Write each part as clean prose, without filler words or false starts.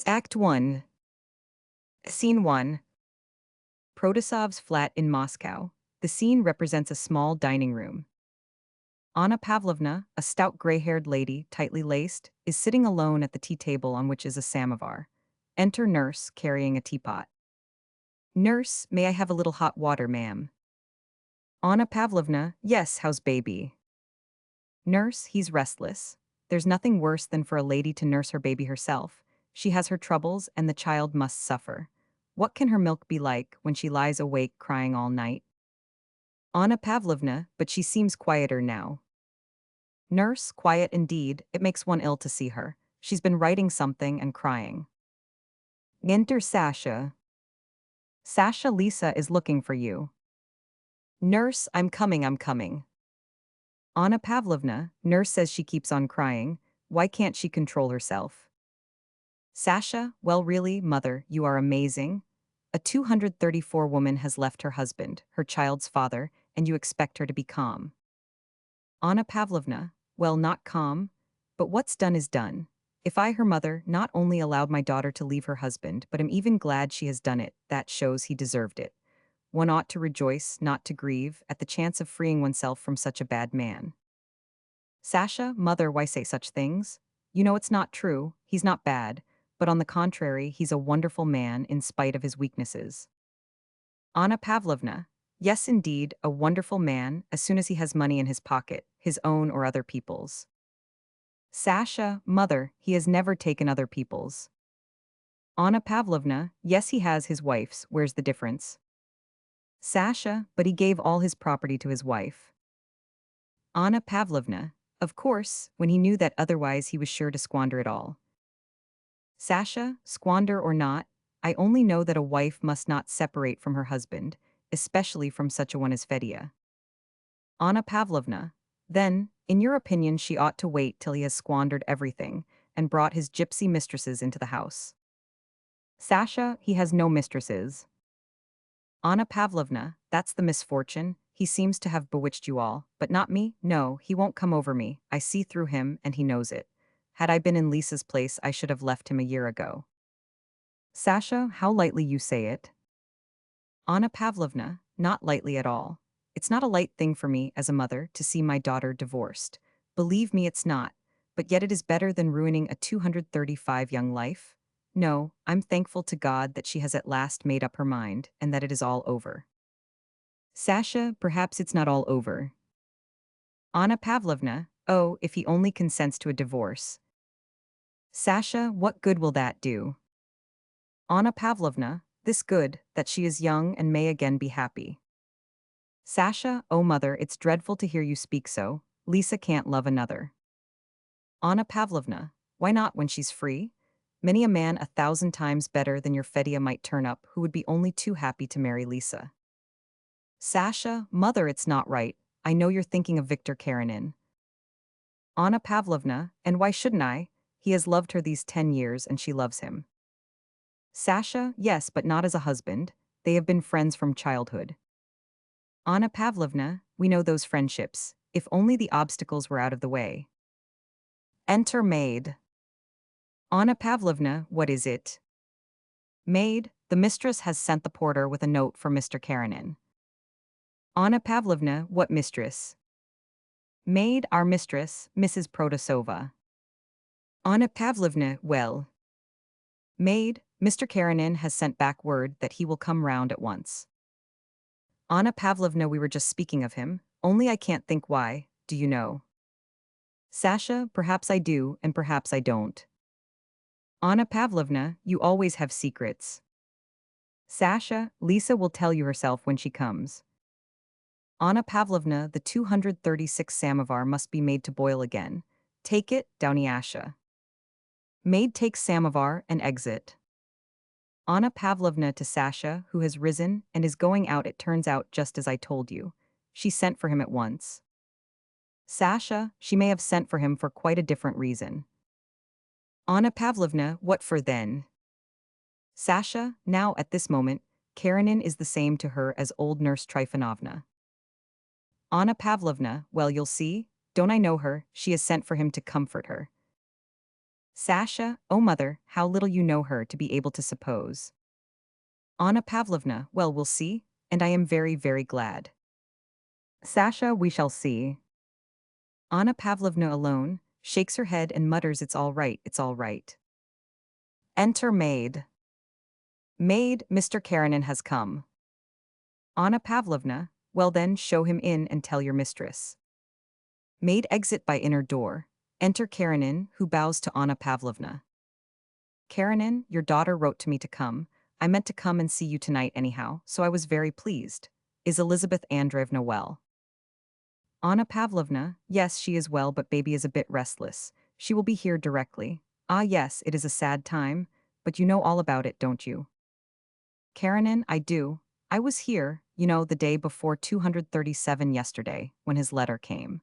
Act 1. Scene 1. Protasov's flat in Moscow. The scene represents a small dining room. Anna Pavlovna, a stout gray-haired lady, tightly laced, is sitting alone at the tea table on which is a samovar. Enter nurse, carrying a teapot. Nurse, may I have a little hot water, ma'am? Anna Pavlovna, yes, how's baby? Nurse, he's restless. There's nothing worse than for a lady to nurse her baby herself. She has her troubles, and the child must suffer. What can her milk be like when she lies awake crying all night? Anna Pavlovna, but she seems quieter now. Nurse, quiet indeed, it makes one ill to see her. She's been writing something and crying. Enter Sasha. Sasha, Lisa is looking for you. Nurse, I'm coming. Anna Pavlovna, nurse says she keeps on crying. Why can't she control herself? Sasha, well really, mother, you are amazing. A 234 woman has left her husband, her child's father, and you expect her to be calm. Anna Pavlovna, well, not calm, but what's done is done. If I, her mother, not only allowed my daughter to leave her husband, but am even glad she has done it, that shows he deserved it. One ought to rejoice, not to grieve, at the chance of freeing oneself from such a bad man. Sasha, mother, why say such things? You know it's not true, he's not bad, but on the contrary, he's a wonderful man in spite of his weaknesses. Anna Pavlovna, yes indeed, a wonderful man, as soon as he has money in his pocket, his own or other people's. Sasha, mother, he has never taken other people's. Anna Pavlovna, yes he has his wife's, where's the difference? Sasha, but he gave all his property to his wife. Anna Pavlovna, of course, when he knew that otherwise he was sure to squander it all. Sasha, squander or not, I only know that a wife must not separate from her husband, especially from such a one as Fedya. Anna Pavlovna, then, in your opinion, she ought to wait till he has squandered everything and brought his gypsy mistresses into the house. Sasha, he has no mistresses. Anna Pavlovna, that's the misfortune. He seems to have bewitched you all, but not me. No, he won't come over me. I see through him, and he knows it. Had I been in Lisa's place, I should have left him a year ago. Sasha, how lightly you say it. Anna Pavlovna, not lightly at all. It's not a light thing for me, as a mother, to see my daughter divorced. Believe me, it's not. But yet it is better than ruining a 235 young life. No, I'm thankful to God that she has at last made up her mind, and that it is all over. Sasha, perhaps it's not all over. Anna Pavlovna, oh, if he only consents to a divorce. Sasha, what good will that do? Anna Pavlovna, this good, that she is young and may again be happy. Sasha, oh mother, it's dreadful to hear you speak so. Lisa can't love another. Anna Pavlovna, why not when she's free? Many a man 1,000 times better than your Fedya might turn up who would be only too happy to marry Lisa. Sasha, mother, it's not right. I know you're thinking of Viktor Karenin. Anna Pavlovna, and why shouldn't I? He has loved her these 10 years and she loves him. Sasha, yes, but not as a husband. They have been friends from childhood. Anna Pavlovna, we know those friendships, if only the obstacles were out of the way. Enter maid. Anna Pavlovna, what is it? Maid, the mistress has sent the porter with a note for Mr. Karenin. Anna Pavlovna, what mistress? Maid, our mistress, Mrs. Protasova. Anna Pavlovna, well. Maid, Mr. Karenin has sent back word that he will come round at once. Anna Pavlovna, we were just speaking of him, only I can't think why, do you know? Sasha, perhaps I do, and perhaps I don't. Anna Pavlovna, you always have secrets. Sasha, Lisa will tell you herself when she comes. Anna Pavlovna, the 236 samovar must be made to boil again. Take it, Downyasha. Maid takes samovar and exit. Anna Pavlovna to Sasha, who has risen and is going out. It turns out just as I told you. She sent for him at once. Sasha, she may have sent for him for quite a different reason. Anna Pavlovna, what for then? Sasha, now at this moment, Karenin is the same to her as old nurse Trifonovna. Anna Pavlovna, well, you'll see. Don't I know her? She has sent for him to comfort her. Sasha, oh mother, how little you know her to be able to suppose. Anna Pavlovna, well, we'll see, and I am very, very glad. Sasha, we shall see. Anna Pavlovna alone shakes her head and mutters, it's all right, it's all right. Enter maid. Maid, Mr. Karenin has come. Anna Pavlovna, well then, show him in and tell your mistress. Maid exit by inner door. Enter Karenin, who bows to Anna Pavlovna. Karenin, your daughter wrote to me to come. I meant to come and see you tonight anyhow, so I was very pleased. Is Elizabeth Andreevna well? Anna Pavlovna, yes, she is well, but baby is a bit restless. She will be here directly. Ah yes, it is a sad time, but you know all about it, don't you? Karenin, I do. I was here, the day before 237 yesterday, when his letter came.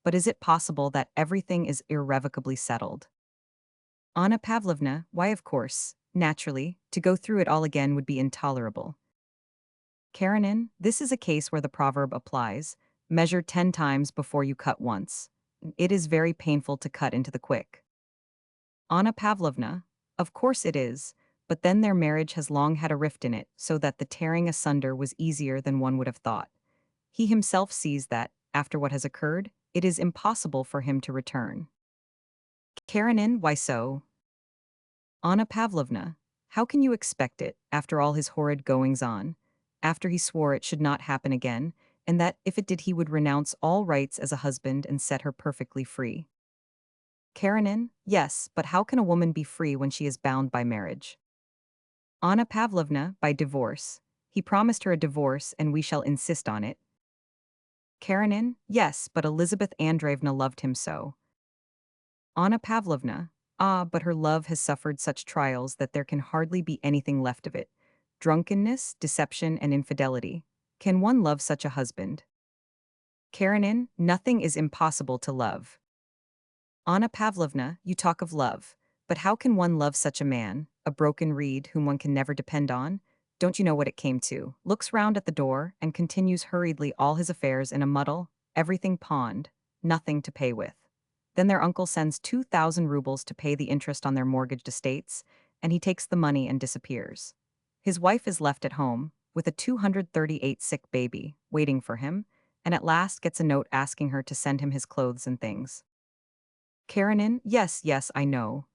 But is it possible that everything is irrevocably settled? Anna Pavlovna, why of course, naturally, to go through it all again would be intolerable. Karenin, this is a case where the proverb applies, measure 10 times before you cut once. It is very painful to cut into the quick. Anna Pavlovna, of course it is, but then their marriage has long had a rift in it, so that the tearing asunder was easier than one would have thought. He himself sees that, after what has occurred, it is impossible for him to return. Karenin, why so? Anna Pavlovna, how can you expect it, after all his horrid goings-on, after he swore it should not happen again, and that, if it did, he would renounce all rights as a husband and set her perfectly free? Karenin, yes, but how can a woman be free when she is bound by marriage? Anna Pavlovna, by divorce. He promised her a divorce and we shall insist on it. Karenin, yes, but Elizabeth Andreevna loved him so. Anna Pavlovna, ah, but her love has suffered such trials that there can hardly be anything left of it. Drunkenness, deception, and infidelity. Can one love such a husband? Karenin, nothing is impossible to love. Anna Pavlovna, you talk of love, but how can one love such a man, a broken reed whom one can never depend on? Don't you know what it came to? Looks round at the door and continues hurriedly, all his affairs in a muddle, everything pawned, nothing to pay with. Then their uncle sends 2,000 rubles to pay the interest on their mortgaged estates, and he takes the money and disappears. His wife is left at home, with a 238 sick baby, waiting for him, and at last gets a note asking her to send him his clothes and things. Karenin, yes, yes, I know.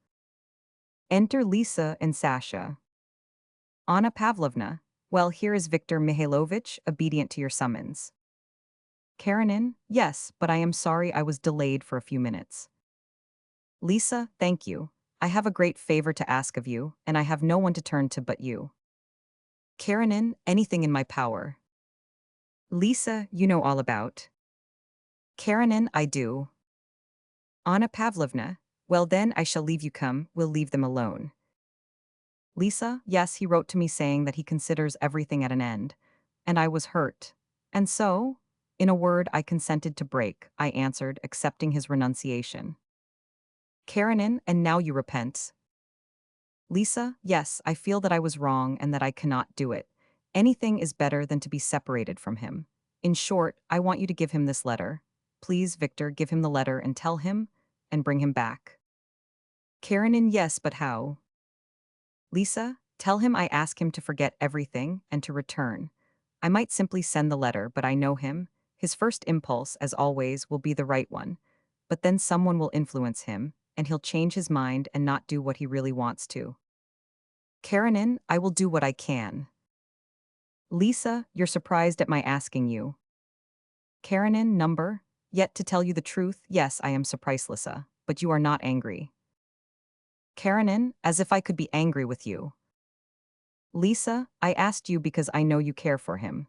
Enter Lisa and Sasha. Anna Pavlovna, well, here is Viktor Mihailovich, obedient to your summons. Karenin, yes, but I am sorry I was delayed for a few minutes. Lisa, thank you. I have a great favor to ask of you, and I have no one to turn to but you. Karenin, anything in my power. Lisa, you know all about. Karenin, I do. Anna Pavlovna, well then I shall leave you come, we'll leave them alone. Lisa, yes, he wrote to me saying that he considers everything at an end. And I was hurt. And so, in a word, I consented to break, I answered, accepting his renunciation. Karenin, and now you repent. Lisa, yes, I feel that I was wrong and that I cannot do it. Anything is better than to be separated from him. In short, I want you to give him this letter. Please, Victor, give him the letter and tell him, and bring him back. Karenin, yes, but how? Lisa, tell him I ask him to forget everything and to return. I might simply send the letter, but I know him. His first impulse, as always, will be the right one. But then someone will influence him, and he'll change his mind and not do what he really wants to. Karenin, I will do what I can. Lisa, you're surprised at my asking you. Karenin, number? Yet to tell you the truth, yes, I am surprised, Lisa, but you are not angry. Karenin, as if I could be angry with you. Lisa, I asked you because I know you care for him.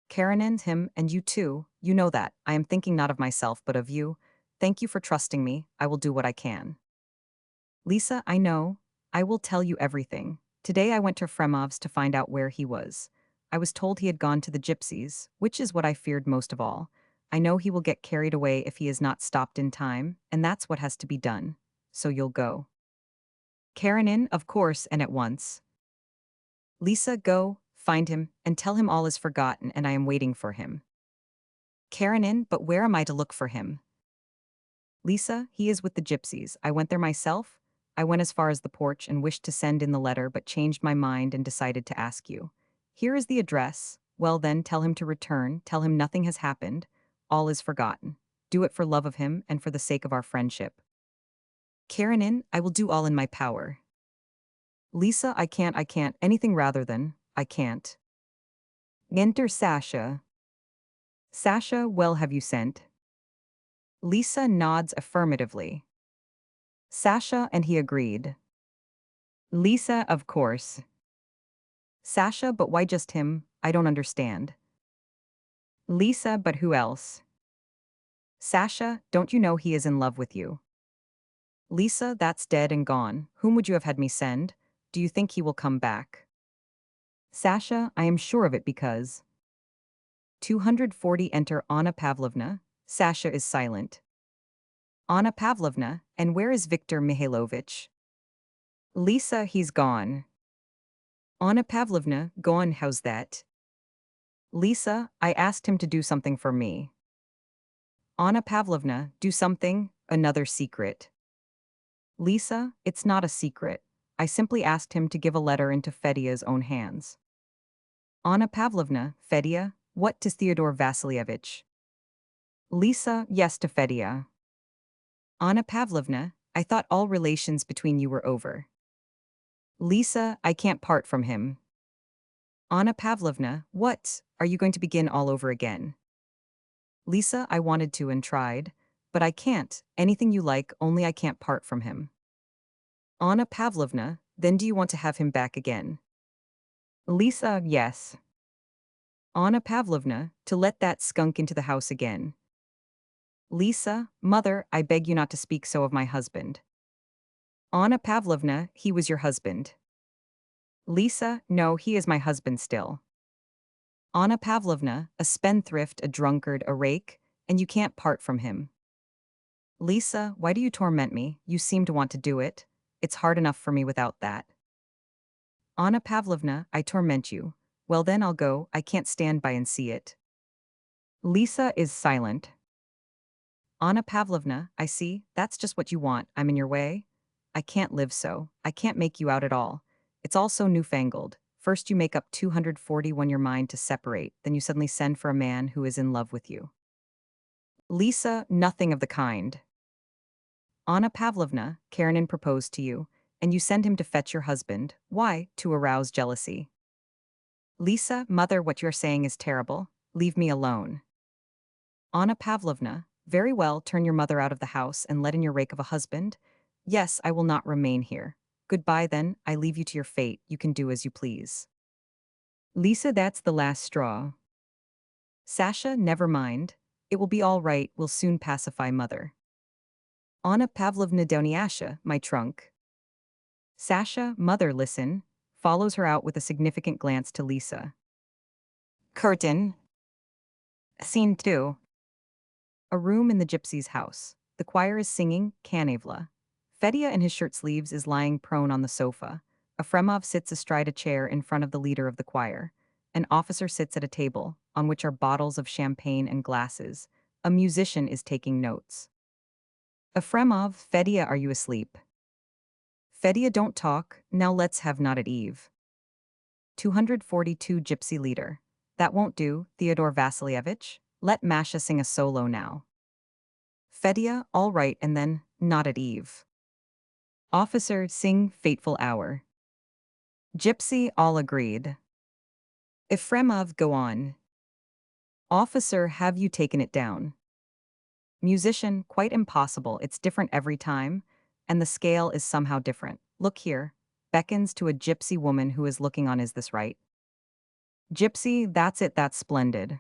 Karenin, him, and you too, you know that. I am thinking not of myself but of you. Thank you for trusting me, I will do what I can. Lisa, I know. I will tell you everything. Today I went to Fremov's to find out where he was. I was told he had gone to the gypsies, which is what I feared most of all. I know he will get carried away if he is not stopped in time, and that's what has to be done. So you'll go. Karenin, of course, and at once. Lisa, go, find him, and tell him all is forgotten and I am waiting for him. Karenin, but where am I to look for him? Lisa, he is with the gypsies. I went there myself. I went as far as the porch and wished to send in the letter but changed my mind and decided to ask you. Here is the address. Well then, tell him to return. Tell him nothing has happened. All is forgotten. Do it for love of him and for the sake of our friendship. Karenin, I will do all in my power. Lisa, I can't, anything rather than, I can't. Enter Sasha. Sasha, well, have you sent? Lisa nods affirmatively. Sasha, and he agreed. Lisa, of course. Sasha, but why just him? I don't understand. Lisa, but who else? Sasha, don't you know he is in love with you? Lisa, that's dead and gone. Whom would you have had me send? Do you think he will come back? Sasha, I am sure of it because 240 enter Anna Pavlovna. Sasha is silent. Anna Pavlovna, and where is Viktor Mihailovich? Lisa, he's gone. Anna Pavlovna, gone, how's that? Lisa, I asked him to do something for me. Anna Pavlovna, do something, another secret. Lisa, it's not a secret. I simply asked him to give a letter into Fedia's own hands. Anna Pavlovna, Fedia, what to Theodore Vasilievich? Lisa, yes to Fedia. Anna Pavlovna, I thought all relations between you were over. Lisa, I can't part from him. Anna Pavlovna, what? Are you going to begin all over again? Lisa, I wanted to and tried, but I can't. Anything you like, only I can't part from him. Anna Pavlovna, then do you want to have him back again? Lisa, yes. Anna Pavlovna, to let that skunk into the house again. Lisa, mother, I beg you not to speak so of my husband. Anna Pavlovna, he was your husband. Lisa, no, he is my husband still. Anna Pavlovna, a spendthrift, a drunkard, a rake, and you can't part from him. Lisa, why do you torment me? You seem to want to do it. It's hard enough for me without that. Anna Pavlovna, I torment you. Well then I'll go, I can't stand by and see it. Lisa is silent. Anna Pavlovna, I see, that's just what you want, I'm in your way. I can't live so, I can't make you out at all. It's all so newfangled. First you make up 241 your mind to separate, then you suddenly send for a man who is in love with you. Lisa, nothing of the kind. Anna Pavlovna, Karenin proposed to you, and you send him to fetch your husband. Why? To arouse jealousy. Lisa, mother, what you're saying is terrible. Leave me alone. Anna Pavlovna, very well, turn your mother out of the house and let in your rake of a husband. Yes, I will not remain here. Goodbye then, I leave you to your fate, you can do as you please. Lisa, that's the last straw. Sasha, never mind. It will be all right, we'll soon pacify mother. Anna Pavlovna Doniasha, my trunk. Sasha, mother, listen, follows her out with a significant glance to Lisa. Curtain. Scene 2. A room in the gypsy's house. The choir is singing Canavla. Fedia in his shirt sleeves is lying prone on the sofa. Efremov sits astride a chair in front of the leader of the choir. An officer sits at a table, on which are bottles of champagne and glasses. A musician is taking notes. Efremov, Fedia, are you asleep? Fedia, don't talk, now let's have not at eve. 242 Gypsy leader. That won't do, Theodore Vasilievich. Let Masha sing a solo now. Fedia, all right, and then, not at eve. Officer, sing Fateful Hour. Gypsy, all agreed. Efremov, go on. Officer, have you taken it down? Musician, quite impossible, it's different every time, and the scale is somehow different. Look here. Beckons to a gypsy woman who is looking on, is this right? Gypsy, that's it, that's splendid.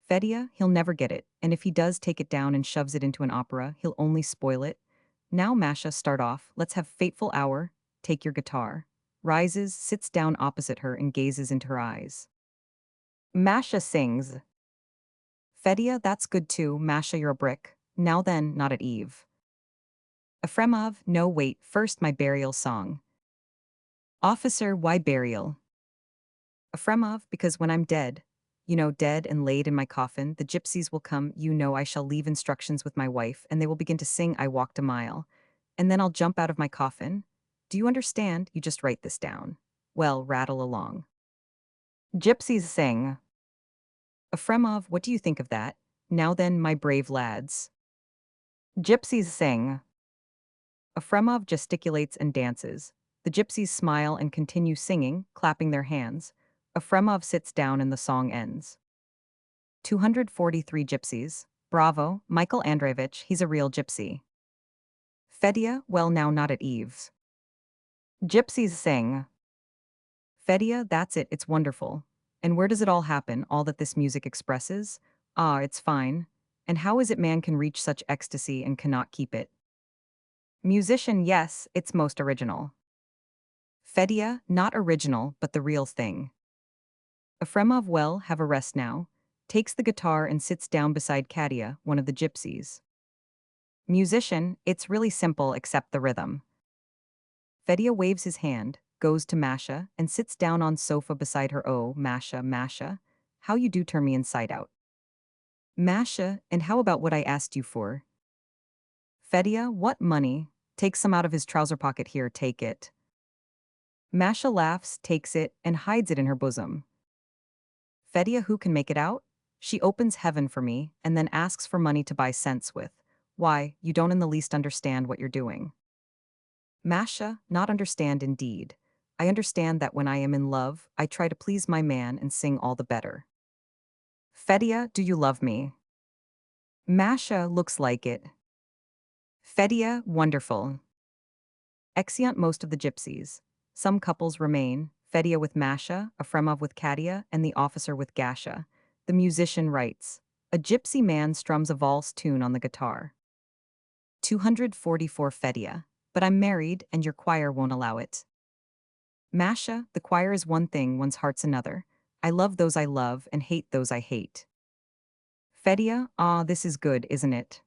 Fedia, he'll never get it, and if he does take it down and shoves it into an opera, he'll only spoil it. Now Masha, start off, let's have Fateful Hour, take your guitar. Rises, sits down opposite her and gazes into her eyes. Masha sings. Fedia, that's good too, Masha, you're a brick. Now then, not at eve. Efremov, no wait, first my burial song. Officer, why burial? Efremov, because when I'm dead, dead and laid in my coffin, the gypsies will come, I shall leave instructions with my wife, and they will begin to sing I walked a mile. And then I'll jump out of my coffin. Do you understand? You just write this down. Well, rattle along. Gypsies sing. Efremov, what do you think of that? Now then, my brave lads. Gypsies sing. Efremov gesticulates and dances. The gypsies smile and continue singing, clapping their hands. Efremov sits down and the song ends. 243 gypsies. Bravo, Michael Andreevich, he's a real gypsy. Fedya, well now not at Eve's. Gypsies sing. Fedya, that's it, it's wonderful. And where does it all happen, all that this music expresses? Ah, it's fine. And how is it man can reach such ecstasy and cannot keep it? Musician, yes, it's most original. Fedya, not original, but the real thing. Efremov, well, have a rest now. Takes the guitar and sits down beside Katya, one of the gypsies. Musician, it's really simple except the rhythm. Fedya waves his hand, goes to Masha, and sits down on sofa beside her. Oh, Masha, Masha, how you do turn me inside out. Masha, and how about what I asked you for? Fedya, what money? Take some out of his trouser pocket here, take it. Masha laughs, takes it, and hides it in her bosom. Fedya, who can make it out? She opens heaven for me, and then asks for money to buy scents with. Why, you don't in the least understand what you're doing. Masha, not understand indeed. I understand that when I am in love, I try to please my man and sing all the better. Fedya, do you love me? Masha, looks like it. Fedya, wonderful. Exeunt most of the gypsies. Some couples remain, Fedya with Masha, Efremov with Katya, and the officer with Gasha. The musician writes. A gypsy man strums a valse tune on the guitar. 244 Fedya. But I'm married, and your choir won't allow it. Masha, the choir is one thing, one's heart's another. I love those I love and hate those I hate. Fedya, ah, this is good, isn't it?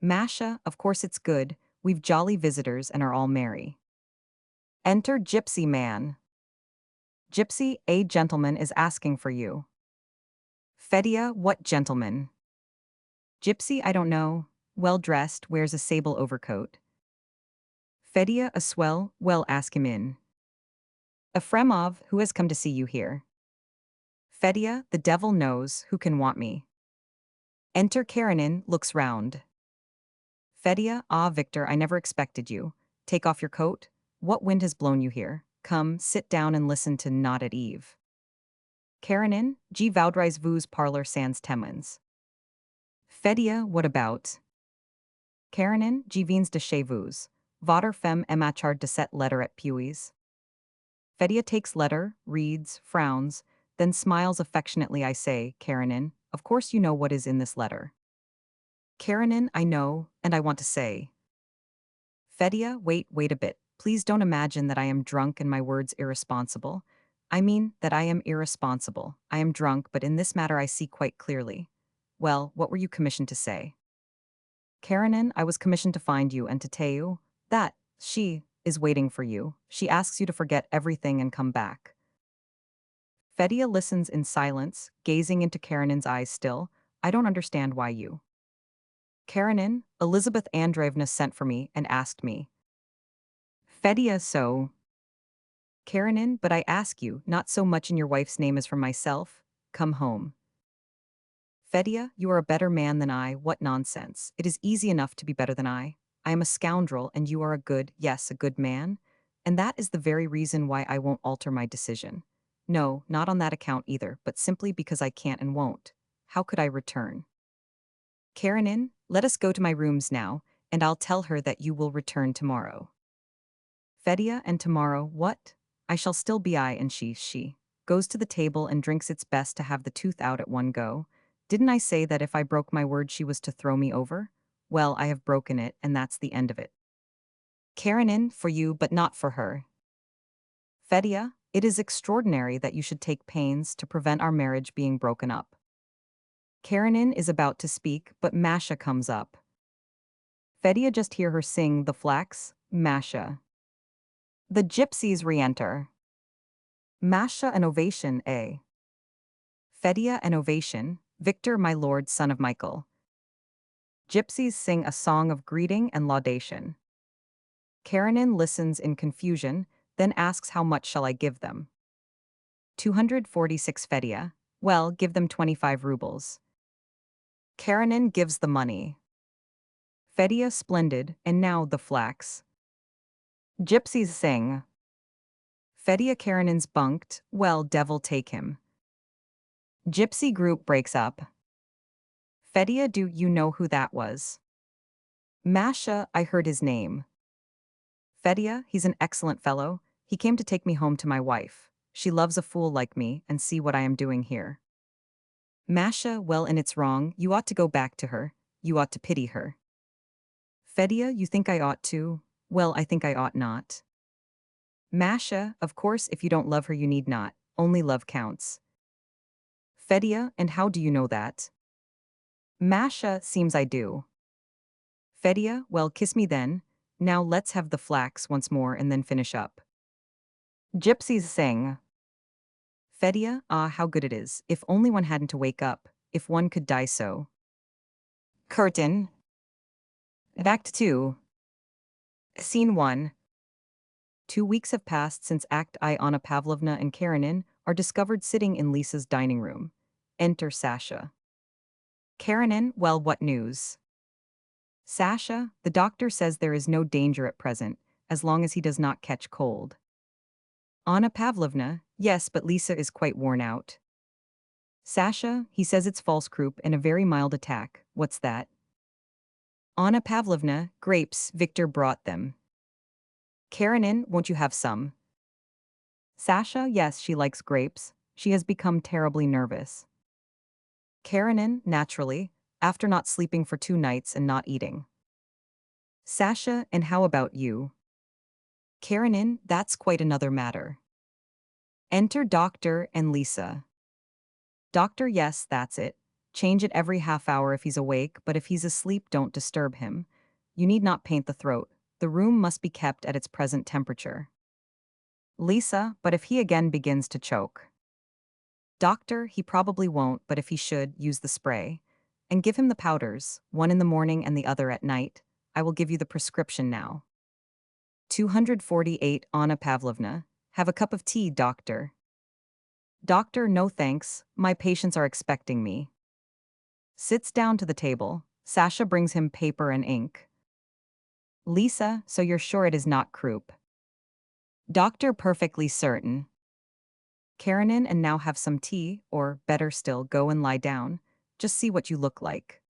Masha, of course it's good, we've jolly visitors and are all merry. Enter Gypsy Man. Gypsy, a gentleman is asking for you. Fedya, what gentleman? Gypsy, I don't know, well-dressed, wears a sable overcoat. Fedya, a swell, well ask him in. Efremov, who has come to see you here? Fedya, the devil knows, who can want me? Enter Karenin, looks round. Fedya, ah Victor, I never expected you. Take off your coat. What wind has blown you here? Come, sit down and listen to Not at Eve. Karenin, G Vaudrais vous parler sans témoins. Fedya, what about? Karenin, G viens de chez vous. Votre femme aimachard de cette lettre et puis. Fedya takes letter, reads, frowns, then smiles affectionately. I say, Karenin, of course you know what is in this letter. Karenin, I know, and I want to say. Fedya, wait a bit. Please don't imagine that I am drunk and my words irresponsible. I mean that I am irresponsible. I am drunk, but in this matter I see quite clearly. Well, what were you commissioned to say? Karenin, I was commissioned to find you and to tell you that she is waiting for you. She asks you to forget everything and come back. Fedya listens in silence, gazing into Karenin's eyes still. I don't understand why you. Karenin, Elizabeth Andreevna sent for me and asked me. Fedya, so. Karenin, but I ask you, not so much in your wife's name as for myself. Come home. Fedya, you are a better man than I, what nonsense. It is easy enough to be better than I. I am a scoundrel and you are a good, yes, a good man. And that is the very reason why I won't alter my decision. No, not on that account either, but simply because I can't and won't. How could I return? Karenin, let us go to my rooms now, and I'll tell her that you will return tomorrow. Fedya, and tomorrow, what? I shall still be I and she. Goes to the table and drinks its best to have the tooth out at one go. Didn't I say that if I broke my word she was to throw me over? Well, I have broken it, and that's the end of it. Karenin, for you, but not for her. Fedya, it is extraordinary that you should take pains to prevent our marriage being broken up. Karenin is about to speak, but Masha comes up. Fedya just hear her sing The Flax, Masha. The gypsies re-enter. Masha, an ovation, eh? Fedya an ovation, Victor my lord son of Michael. Gypsies sing a song of greeting and laudation. Karenin listens in confusion, then asks how much shall I give them. 246 Fedya, well, give them 25 rubles. Karenin gives the money. Fedya splendid, and now the flax. Gypsies sing. Fedya Karenin's bunked, well, devil take him. Gypsy group breaks up. Fedya, do you know who that was? Masha, I heard his name. Fedya, he's an excellent fellow. He came to take me home to my wife. She loves a fool like me, and see what I am doing here. Masha, well, and it's wrong, you ought to go back to her. You ought to pity her. Fedya, you think I ought to? Well, I think I ought not. Masha, of course, if you don't love her you need not, only love counts. Fedya, and how do you know that? Masha, seems I do. Fedya, well, kiss me then. Now let's have the flax once more and then finish up. Gypsies sing. Fedya, ah, how good it is, if only one hadn't to wake up, if one could die so. Curtain. Act 2. Scene 1. 2 weeks have passed since Act I. Anna Pavlovna and Karenin are discovered sitting in Lisa's dining room. Enter Sasha. Karenin, well, what news? Sasha, the doctor says there is no danger at present, as long as he does not catch cold. Anna Pavlovna, yes, but Lisa is quite worn out. Sasha, he says it's false croup and a very mild attack. What's that? Anna Pavlovna, grapes, Victor brought them. Karenin, won't you have some? Sasha, yes, she likes grapes. She has become terribly nervous. Karenin, naturally, after not sleeping for 2 nights and not eating. Sasha, and how about you? Karenin, that's quite another matter. Enter Doctor and Lisa. Doctor, yes, that's it. Change it every half hour if he's awake, but if he's asleep, don't disturb him. You need not paint the throat. The room must be kept at its present temperature. Lisa, but if he again begins to choke? Doctor, he probably won't, but if he should, use the spray. And give him the powders, one in the morning and the other at night. I will give you the prescription now. 248 Anna Pavlovna. Have a cup of tea, doctor. Doctor, no thanks, my patients are expecting me. Sits down to the table. Sasha brings him paper and ink. Lisa, so you're sure it is not croup? Doctor, perfectly certain. Karenin, and now have some tea, or, better still, go and lie down. Just see what you look like.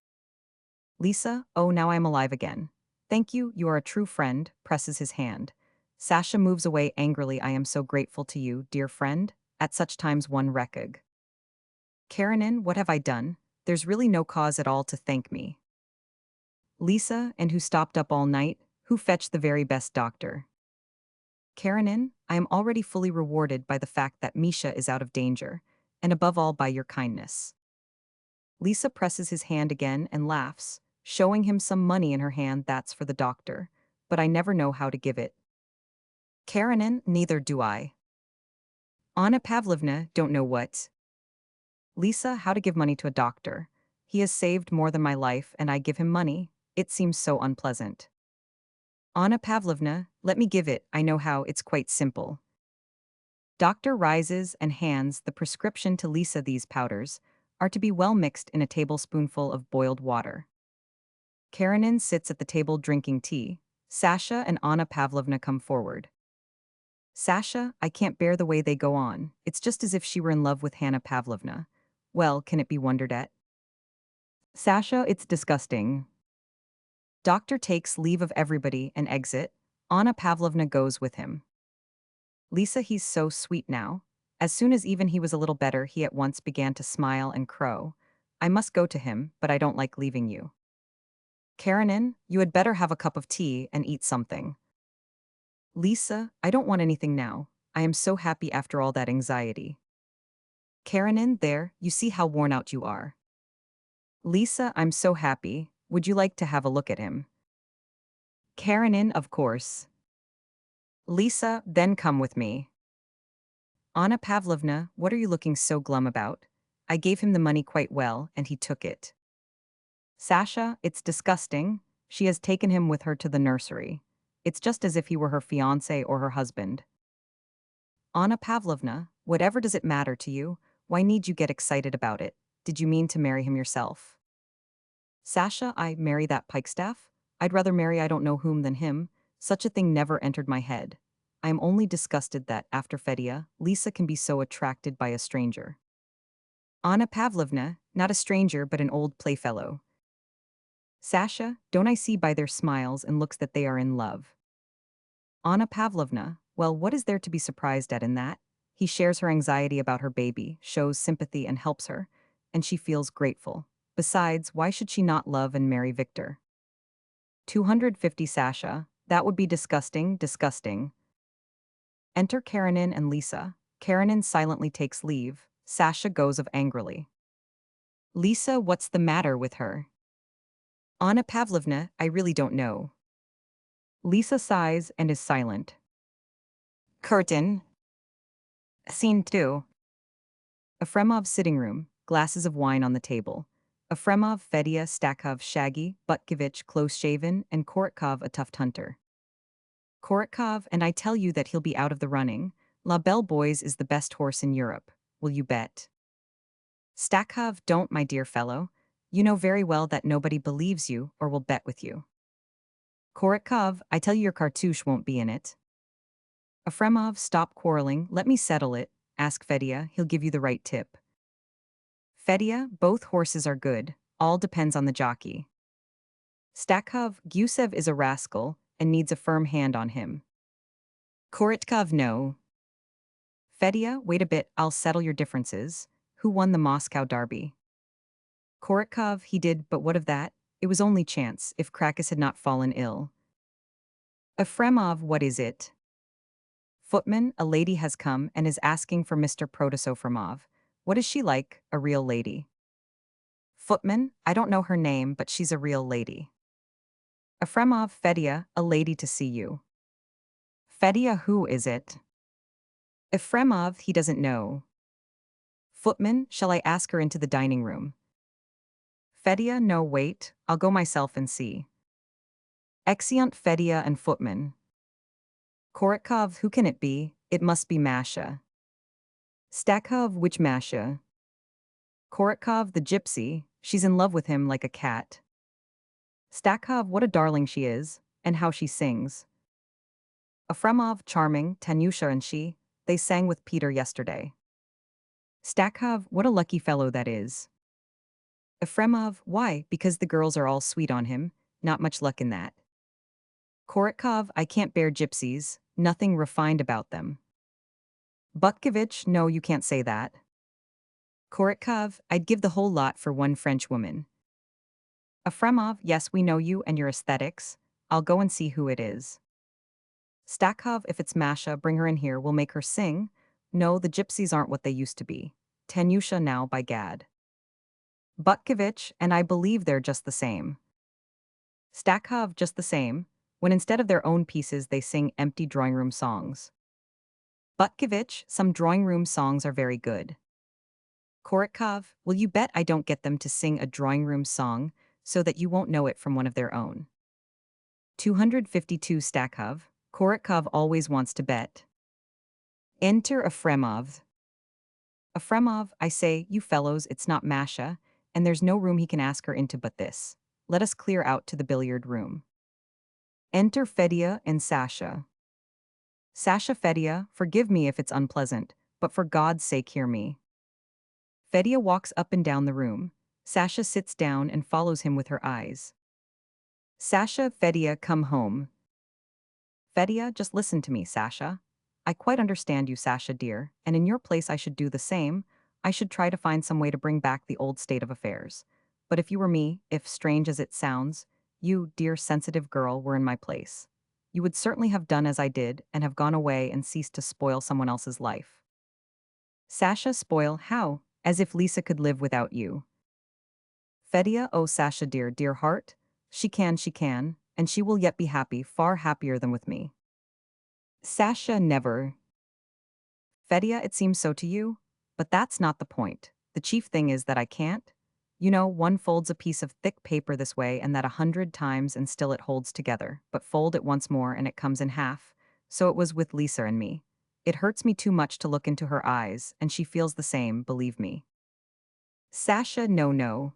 Lisa, oh, now I am alive again. Thank you, you are a true friend, presses his hand. Sasha moves away angrily. I am so grateful to you, dear friend. At such times one recog. Karenin, what have I done? There's really no cause at all to thank me. Lisa, and who stopped up all night? Who fetched the very best doctor? Karenin, I am already fully rewarded by the fact that Misha is out of danger, and above all by your kindness. Lisa presses his hand again and laughs, showing him some money in her hand. That's for the doctor, but I never know how to give it. Karenin, neither do I. Anna Pavlovna, don't know what. Lisa, how to give money to a doctor. He has saved more than my life and I give him money. It seems so unpleasant. Anna Pavlovna, let me give it, I know how, it's quite simple. Doctor rises and hands the prescription to Lisa. These powders are to be well mixed in a tablespoonful of boiled water. Karenin sits at the table drinking tea. Sasha and Anna Pavlovna come forward. Sasha, I can't bear the way they go on. It's just as if she were in love with Anna Pavlovna. Well, can it be wondered at? Sasha, it's disgusting. Doctor takes leave of everybody and exit. Anna Pavlovna goes with him. Lisa, he's so sweet now. As soon as even he was a little better, he at once began to smile and crow. I must go to him, but I don't like leaving you. Karenin, you had better have a cup of tea and eat something. Lisa, I don't want anything now. I am so happy after all that anxiety. Karenin, there, you see how worn out you are. Lisa, I'm so happy. Would you like to have a look at him? Karenin, of course. Lisa, then come with me. Anna Pavlovna, what are you looking so glum about? I gave him the money quite well, and he took it. Sasha, it's disgusting. She has taken him with her to the nursery. It's just as if he were her fiancé or her husband. Anna Pavlovna, whatever does it matter to you? Why need you get excited about it? Did you mean to marry him yourself? Sasha, I marry that pikestaff? I'd rather marry I don't know whom than him. Such a thing never entered my head. I am only disgusted that, after Fedya, Lisa can be so attracted by a stranger. Anna Pavlovna, not a stranger but an old playfellow. Sasha, don't I see by their smiles and looks that they are in love? Anna Pavlovna, well, what is there to be surprised at in that? He shares her anxiety about her baby, shows sympathy and helps her, and she feels grateful. Besides, why should she not love and marry Victor? 250 Sasha, that would be disgusting, disgusting. Enter Karenin and Lisa. Karenin silently takes leave. Sasha goes of angrily. Lisa, what's the matter with her? Anna Pavlovna, I really don't know. Lisa sighs and is silent. Curtain. Scene 2. Efremov's sitting room, glasses of wine on the table. Efremov, Fedya, Stakhov, shaggy, Butkevich, close-shaven, and Korotkov, a tuft hunter. Korotkov, and I tell you that he'll be out of the running. La Belle Boys is the best horse in Europe. Will you bet? Stakhov, don't, my dear fellow. You know very well that nobody believes you or will bet with you. Korotkov, I tell you your cartouche won't be in it. Efremov, stop quarreling, let me settle it. Ask Fedya, he'll give you the right tip. Fedya, both horses are good, all depends on the jockey. Stakhov, Gusev is a rascal and needs a firm hand on him. Korotkov, no. Fedya, wait a bit, I'll settle your differences. Who won the Moscow Derby? Korotkov, he did, but what of that? It was only chance, if Krakus had not fallen ill. Efremov, what is it? Footman, a lady has come and is asking for Mr. Protosofremov. What is she like, a real lady? Footman, I don't know her name, but she's a real lady. Efremov, Fedya, a lady to see you. Fedya, who is it? Efremov, he doesn't know. Footman, shall I ask her into the dining room? Fedya, no, wait, I'll go myself and see. Exeunt Fedya and Footman. Korotkov, who can it be? It must be Masha. Stakhov, which Masha? Korotkov, the gypsy, she's in love with him like a cat. Stakhov, what a darling she is, and how she sings. Efremov, charming, Tanyusha and she, they sang with Peter yesterday. Stakhov, what a lucky fellow that is. Efremov, why? Because the girls are all sweet on him, not much luck in that. Korotkov, I can't bear gypsies, nothing refined about them. Butkevich, no, you can't say that. Korotkov, I'd give the whole lot for one French woman. Efremov, yes, we know you and your aesthetics. I'll go and see who it is. Stakhov, if it's Masha, bring her in here, we'll make her sing. No, the gypsies aren't what they used to be. Tanyusha now, by gad. Butkevich, and I believe they're just the same. Stakhov, just the same, when instead of their own pieces they sing empty drawing-room songs. Butkevich, some drawing-room songs are very good. Korotkov, will you bet I don't get them to sing a drawing-room song so that you won't know it from one of their own? 252 Stakhov, Korotkov always wants to bet. Enter Efremov. Efremov, I say, you fellows, it's not Masha, and there's no room he can ask her into but this. Let us clear out to the billiard room. Enter Fedya and Sasha. Sasha, Fedya, forgive me if it's unpleasant, but for God's sake hear me. Fedya walks up and down the room. Sasha sits down and follows him with her eyes. Sasha, Fedya, come home. Fedya, just listen to me, Sasha. I quite understand you, Sasha dear, and in your place I should do the same. I should try to find some way to bring back the old state of affairs. But if you were me, if, strange as it sounds, you, dear sensitive girl, were in my place, you would certainly have done as I did and have gone away and ceased to spoil someone else's life. Sasha, spoil, how? As if Lisa could live without you. Fedya, oh Sasha dear, dear heart, she can, and she will yet be happy, far happier than with me. Sasha, never. Fedya, it seems so to you, but that's not the point. The chief thing is that I can't. You know, one folds a piece of thick paper this way and that 100 times and still it holds together, but fold it once more and it comes in half. So it was with Lisa and me. It hurts me too much to look into her eyes, and she feels the same, believe me. Sasha, no, no.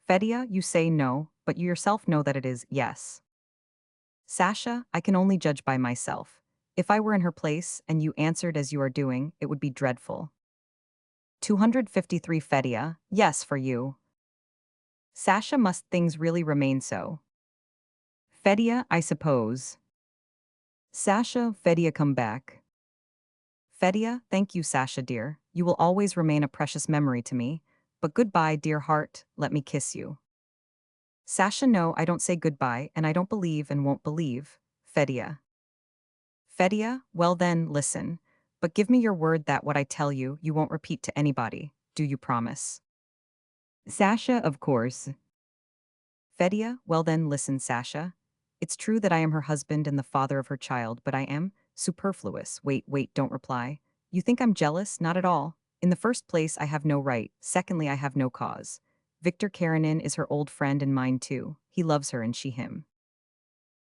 Fedya, you say no, but you yourself know that it is yes. Sasha, I can only judge by myself. If I were in her place and you answered as you are doing, it would be dreadful. 253 Fedya, yes for you. Sasha, must things really remain so? Fedya, I suppose. Sasha, Fedya, come back. Fedya, thank you, Sasha dear. You will always remain a precious memory to me. But goodbye, dear heart, let me kiss you. Sasha, no, I don't say goodbye, and I don't believe and won't believe. Fedya. Fedya, well then, listen. But give me your word that what I tell you, you won't repeat to anybody. Do you promise? Sasha, of course. Fedya, well then, listen, Sasha. It's true that I am her husband and the father of her child, but I am superfluous. Wait, wait, don't reply. You think I'm jealous? Not at all. In the first place, I have no right. Secondly, I have no cause. Viktor Karenin is her old friend and mine too. He loves her and she him.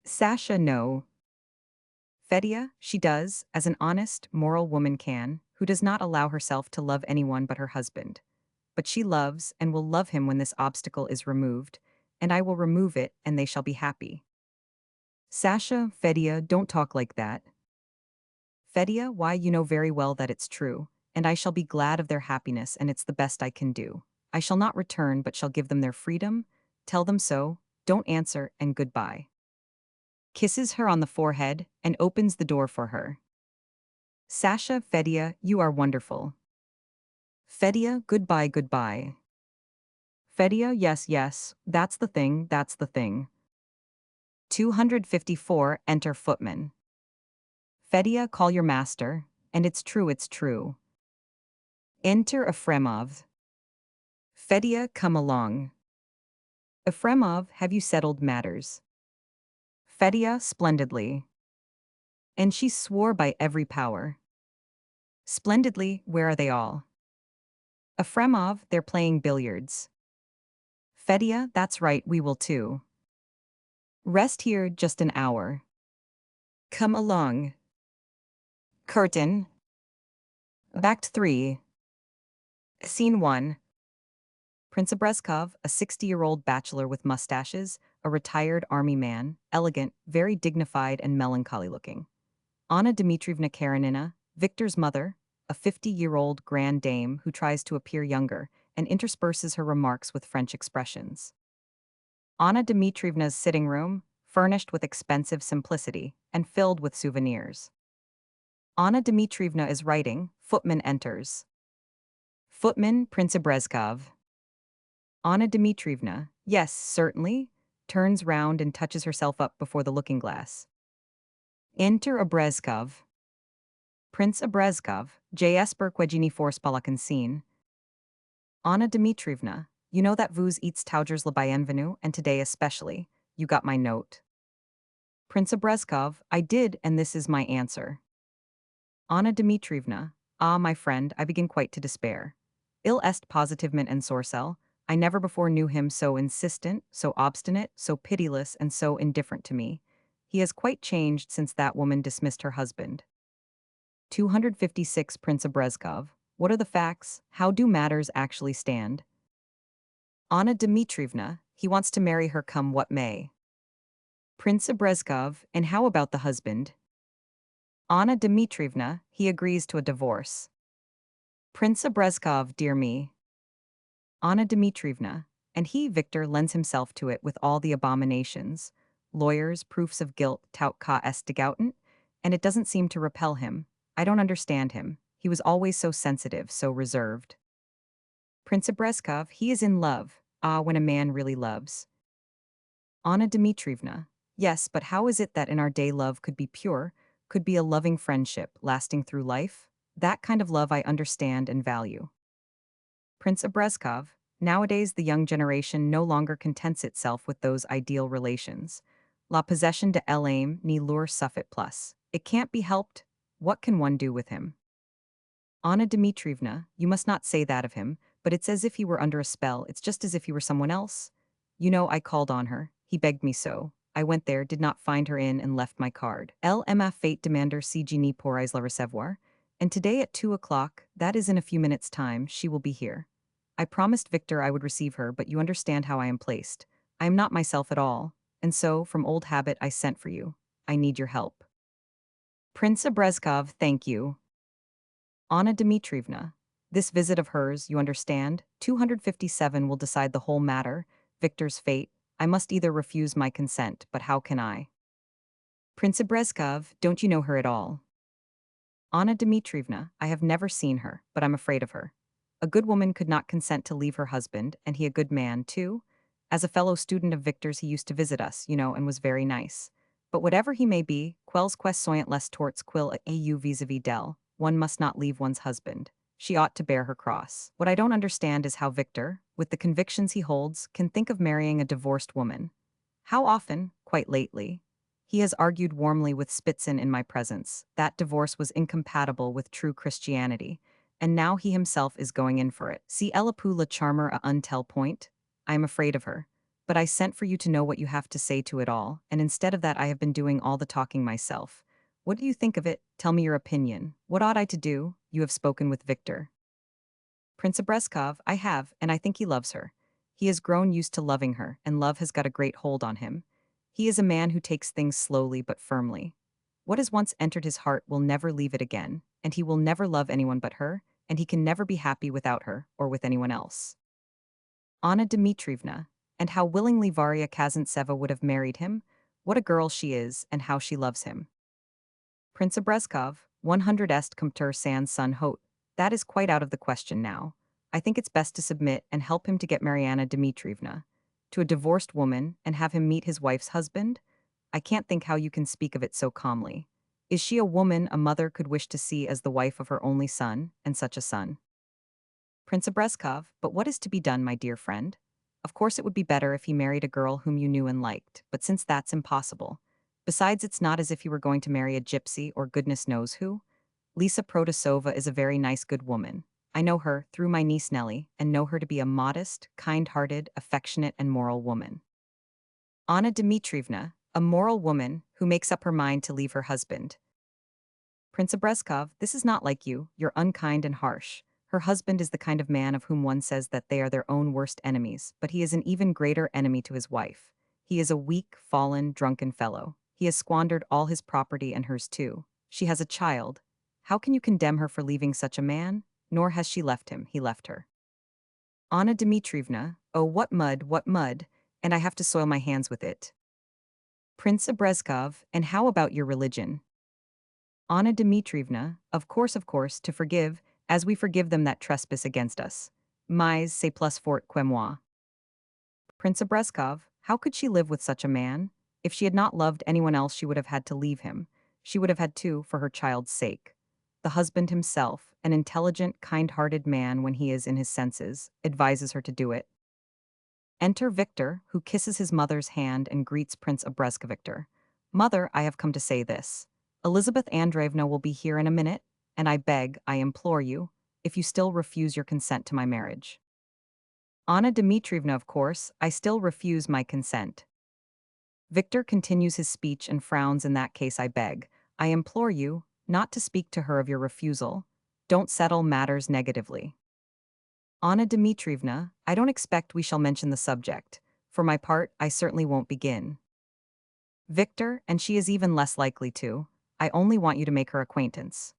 Sasha, no. Fedya, she does, as an honest, moral woman can, who does not allow herself to love anyone but her husband. But she loves and will love him when this obstacle is removed, and I will remove it and they shall be happy. Sasha, Fedya, don't talk like that. Fedya, why, you know very well that it's true, and I shall be glad of their happiness and it's the best I can do. I shall not return but shall give them their freedom, tell them so, don't answer, and goodbye. Kisses her on the forehead and opens the door for her. Sasha, Fedya, you are wonderful. Fedya, goodbye, goodbye. Fedya, yes, yes, that's the thing, that's the thing. 254, enter footman. Fedya, call your master, and it's true, it's true. Enter Efremov. Fedya, come along. Efremov, have you settled matters? Fedya, splendidly. And she swore by every power. Splendidly, where are they all? Efremov, they're playing billiards. Fedya, that's right, we will too. Rest here just an hour. Come along. Curtain. Act 3. Scene 1. Prince Abrezkov, a 60-year-old bachelor with mustaches, a retired army man, elegant, very dignified and melancholy-looking. Anna Dmitrievna Karenina, Victor's mother, a 50-year-old grand dame who tries to appear younger and intersperses her remarks with French expressions. Anna Dmitrievna's sitting room, furnished with expensive simplicity and filled with souvenirs. Anna Dmitrievna is writing, footman enters. Footman, Prince Abrezkov. Anna Dmitrievna, yes, certainly, turns round and touches herself up before the looking-glass. Enter Abrezkov. Prince Abrezkov, Jesper Kwedzini for Spalakan scene. Anna Dmitrievna, you know that vous eats Taugers le bienvenu, and today especially, you got my note. Prince Abrezkov, I did, and this is my answer. Anna Dmitrievna, ah, my friend, I begin quite to despair. Il est positivement en sorcel, I never before knew him so insistent, so obstinate, so pitiless, and so indifferent to me. He has quite changed since that woman dismissed her husband. 256 Prince Abrezkov, what are the facts? How do matters actually stand? Anna Dmitrievna, he wants to marry her come what may. Prince Abrezkov, and how about the husband? Anna Dmitrievna, he agrees to a divorce. Prince Abrezkov, dear me. Anna Dmitrievna, and he, Victor, lends himself to it with all the abominations, lawyers, proofs of guilt, tout cas est degouten, and it doesn't seem to repel him. I don't understand him. He was always so sensitive, so reserved. Prince Abrezkov, he is in love. Ah, when a man really loves. Anna Dmitrievna, yes, but how is it that in our day love could be pure, could be a loving friendship, lasting through life? That kind of love I understand and value. Prince Abrezkov, nowadays the young generation no longer contents itself with those ideal relations. La possession de l'aime ni leur suffit plus. It can't be helped. What can one do with him? Anna Dmitrievna, you must not say that of him, but it's as if he were under a spell, it's just as if he were someone else. You know, I called on her, he begged me so. I went there, did not find her in, and left my card. Elle m'a fait demander si je n'y pourrais la recevoir. And today at 2 o'clock, that is in a few minutes' time, she will be here. I promised Victor I would receive her, but you understand how I am placed. I am not myself at all, and so, from old habit, I sent for you. I need your help. Prince Abrezkov, thank you. Anna Dmitrievna, this visit of hers, you understand, 257 will decide the whole matter, Victor's fate. I must either refuse my consent, but how can I? Prince Abrezkov, don't you know her at all? Anna Dmitrievna, I have never seen her, but I'm afraid of her. A good woman could not consent to leave her husband, and he a good man, too. As a fellow student of Victor's, he used to visit us, you know, and was very nice. But whatever he may be, quels quest soyant les torts quil au vis-a-vis del, one must not leave one's husband. She ought to bear her cross. What I don't understand is how Victor, with the convictions he holds, can think of marrying a divorced woman. How often, quite lately, he has argued warmly with Spitzin in my presence that divorce was incompatible with true Christianity, and now he himself is going in for it. See Elipu la charmer a untel point? I am afraid of her. But I sent for you to know what you have to say to it all, and instead of that I have been doing all the talking myself. What do you think of it? Tell me your opinion. What ought I to do? You have spoken with Victor. Prince Abrezkov, I have, and I think he loves her. He has grown used to loving her, and love has got a great hold on him. He is a man who takes things slowly but firmly. What has once entered his heart will never leave it again, and he will never love anyone but her, and he can never be happy without her or with anyone else. Anna Dmitrievna, and how willingly Varia Kazantseva would have married him, what a girl she is, and how she loves him. Prince Abrezkov, 100 est compter sans son hot. That is quite out of the question now. I think it's best to submit and help him to get Mariana Dmitrievna to a divorced woman and have him meet his wife's husband? I can't think how you can speak of it so calmly. Is she a woman a mother could wish to see as the wife of her only son, and such a son? Prince Abrezkov, but what is to be done, my dear friend? Of course it would be better if he married a girl whom you knew and liked, but since that's impossible. Besides, it's not as if he were going to marry a gypsy or goodness knows who. Lisa Protasova is a very nice good woman. I know her through my niece Nelly, and know her to be a modest, kind-hearted, affectionate, and moral woman. Anna Dmitrievna, a moral woman who makes up her mind to leave her husband. Prince Abrezkov, this is not like you, you're unkind and harsh. Her husband is the kind of man of whom one says that they are their own worst enemies, but he is an even greater enemy to his wife. He is a weak, fallen, drunken fellow. He has squandered all his property and hers too. She has a child. How can you condemn her for leaving such a man? Nor has she left him, he left her. Anna Dmitrievna, oh what mud, and I have to soil my hands with it. Prince Abrezkov, and how about your religion? Anna Dmitrievna, of course, to forgive, as we forgive them that trespass against us. Mais c'est plus fort que moi. Prince Abrezkov, how could she live with such a man? If she had not loved anyone else, she would have had to leave him. She would have had to, for her child's sake. The husband himself, an intelligent, kind-hearted man when he is in his senses, advises her to do it. Enter Victor, who kisses his mother's hand and greets Prince Abrezkovictor. Mother, I have come to say this. Elizabeth Andreevna will be here in a minute, and I implore you, if you still refuse your consent to my marriage. Anna Dmitrievna, of course, I still refuse my consent. Victor continues his speech and frowns. In that case, I implore you, not to speak to her of your refusal. Don't settle matters negatively. Anna Dmitrievna, I don't expect we shall mention the subject. For my part, I certainly won't begin. Victor, and she is even less likely to. I only want you to make her acquaintance.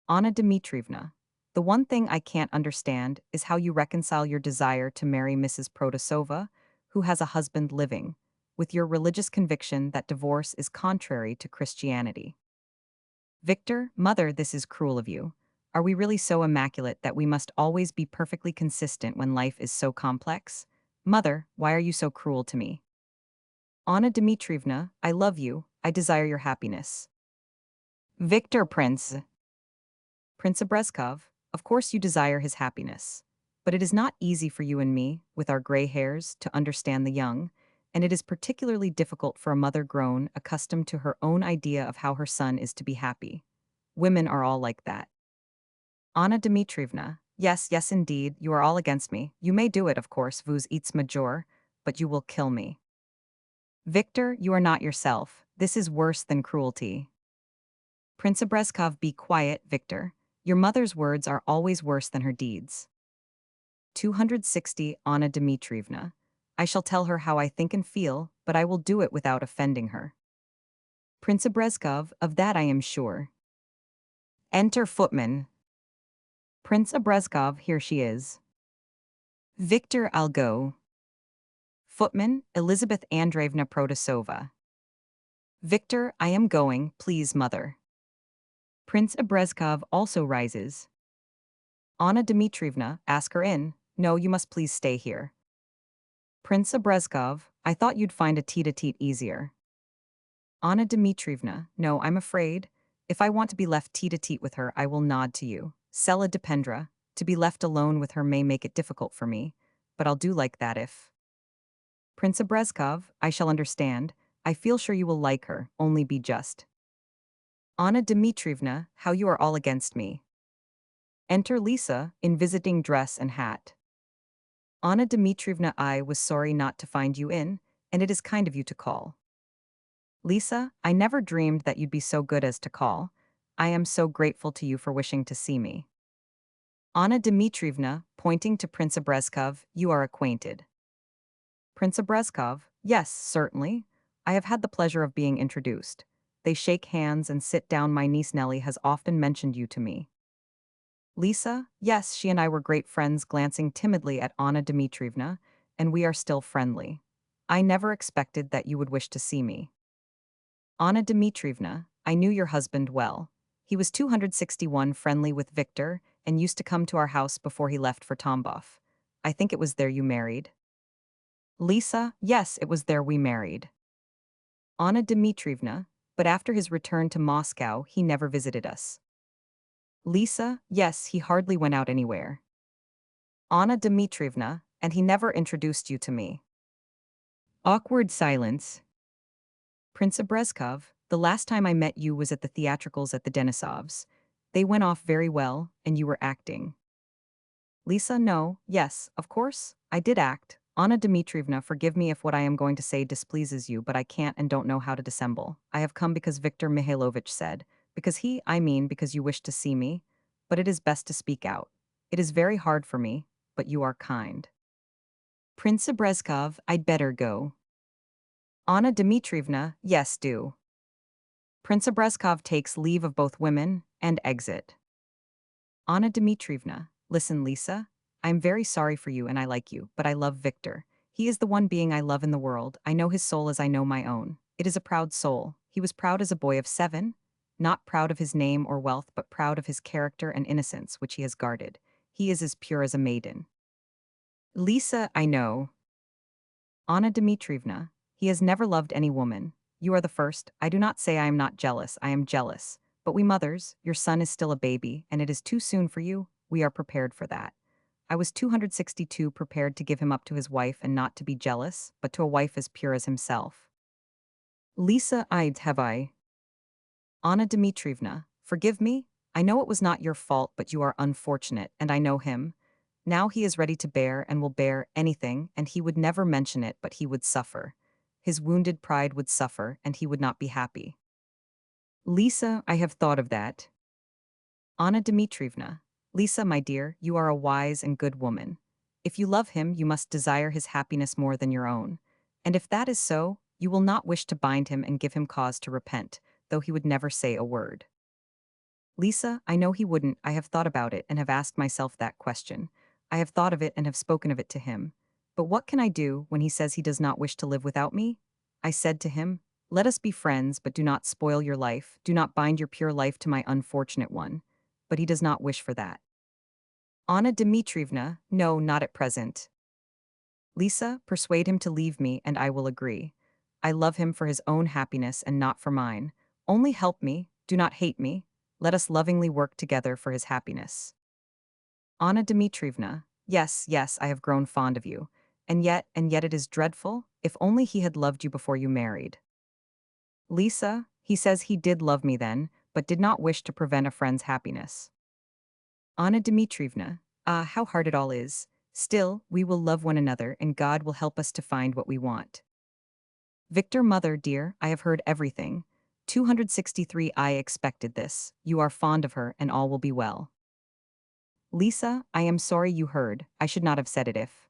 Anna Dmitrievna, the one thing I can't understand is how you reconcile your desire to marry Mrs. Protasova, who has a husband living, with your religious conviction that divorce is contrary to Christianity. Victor, mother, this is cruel of you. Are we really so immaculate that we must always be perfectly consistent when life is so complex? Mother, why are you so cruel to me? Anna Dmitrievna, I love you, I desire your happiness. Victor, Prince Abrezkov, of course you desire his happiness. But it is not easy for you and me, with our gray hairs, to understand the young, and it is particularly difficult for a mother grown, accustomed to her own idea of how her son is to be happy. Women are all like that. Anna Dmitrievna, yes, yes indeed, you are all against me. You may do it, of course, vous êtes major, but you will kill me. Victor, you are not yourself. This is worse than cruelty. Prince Abrezkov, be quiet, Victor. Your mother's words are always worse than her deeds. 260 Anna Dmitrievna. I shall tell her how I think and feel, but I will do it without offending her. Prince Abrezkov, of that I am sure. Enter footman. Prince Abrezkov, here she is. Victor, I'll go. Footman, Elizabeth Andreevna Protasova. Victor, I am going, please, mother. Prince Abrezkov also rises. Anna Dmitrievna, ask her in. No, you must please stay here. Prince Abrezkov, I thought you'd find a tete-a-tete easier. Anna Dmitrievna, no, I'm afraid. If I want to be left tete-a-tete with her, I will nod to you. Sela Dependra, to be left alone with her may make it difficult for me, but I'll do like that if. Prince Abrezkov, I shall understand. I feel sure you will like her, only be just. Anna Dmitrievna, how you are all against me. Enter Lisa, in visiting dress and hat. Anna Dmitrievna, I was sorry not to find you in, and it is kind of you to call. Lisa, I never dreamed that you'd be so good as to call. I am so grateful to you for wishing to see me. Anna Dmitrievna, pointing to Prince Abrezkov, you are acquainted. Prince Abrezkov, yes, certainly. I have had the pleasure of being introduced. They shake hands and sit down. My niece Nelly has often mentioned you to me. Lisa, yes, she and I were great friends, glancing timidly at Anna Dmitrievna, and we are still friendly. I never expected that you would wish to see me. Anna Dmitrievna, I knew your husband well. He was 261 friendly with Victor and used to come to our house before he left for Tambov. I think it was there you married. Lisa, yes, it was there we married. Anna Dmitrievna, but after his return to Moscow, he never visited us. Lisa, yes, he hardly went out anywhere. Anna Dmitrievna, and he never introduced you to me. Awkward silence. Prince Abrezkov, the last time I met you was at the theatricals at the Denisovs. They went off very well, and you were acting. Lisa, no, yes, of course, I did act. Anna Dmitrievna, forgive me if what I am going to say displeases you, but I can't and don't know how to dissemble. I have come because Viktor Mihailovich said, because you wish to see me, but it is best to speak out. It is very hard for me, but you are kind. Prince Abrezkov, I'd better go. Anna Dmitrievna, yes, do. Prince Abrezkov takes leave of both women and exit. Anna Dmitrievna, listen, Lisa. I'm very sorry for you and I like you, but I love Victor. He is the one being I love in the world. I know his soul as I know my own. It is a proud soul. He was proud as a boy of 7, not proud of his name or wealth, but proud of his character and innocence, which he has guarded. He is as pure as a maiden. Lisa, I know. Anna Dmitrievna, he has never loved any woman. You are the first. I do not say I am not jealous. I am jealous. But we mothers, your son is still a baby, and it is too soon for you. We are prepared for that. I was 262 prepared to give him up to his wife and not to be jealous, but to a wife as pure as himself. Lisa, have I. Anna Dmitrievna, forgive me. I know it was not your fault, but you are unfortunate, and I know him. Now he is ready to bear and will bear anything, and he would never mention it, but he would suffer. His wounded pride would suffer, and he would not be happy. Lisa, I have thought of that. Anna Dmitrievna, Lisa, my dear, you are a wise and good woman. If you love him, you must desire his happiness more than your own. And if that is so, you will not wish to bind him and give him cause to repent, though he would never say a word. Lisa, I know he wouldn't. I have thought about it and have asked myself that question. I have thought of it and have spoken of it to him. But what can I do when he says he does not wish to live without me? I said to him, let us be friends, but do not spoil your life. Do not bind your pure life to my unfortunate one. But he does not wish for that. Anna Dmitrievna, no, not at present. Lisa, persuade him to leave me and I will agree. I love him for his own happiness and not for mine. Only help me, do not hate me. Let us lovingly work together for his happiness. Anna Dmitrievna, yes, yes, I have grown fond of you. And yet it is dreadful. If only he had loved you before you married. Lisa, he says he did love me then, but did not wish to prevent a friend's happiness. Anna Dmitrievna, ah, how hard it all is. Still, we will love one another and God will help us to find what we want. Victor, mother, dear, I have heard everything. 263 I expected this. You are fond of her and all will be well. Lisa, I am sorry you heard. I should not have said it if.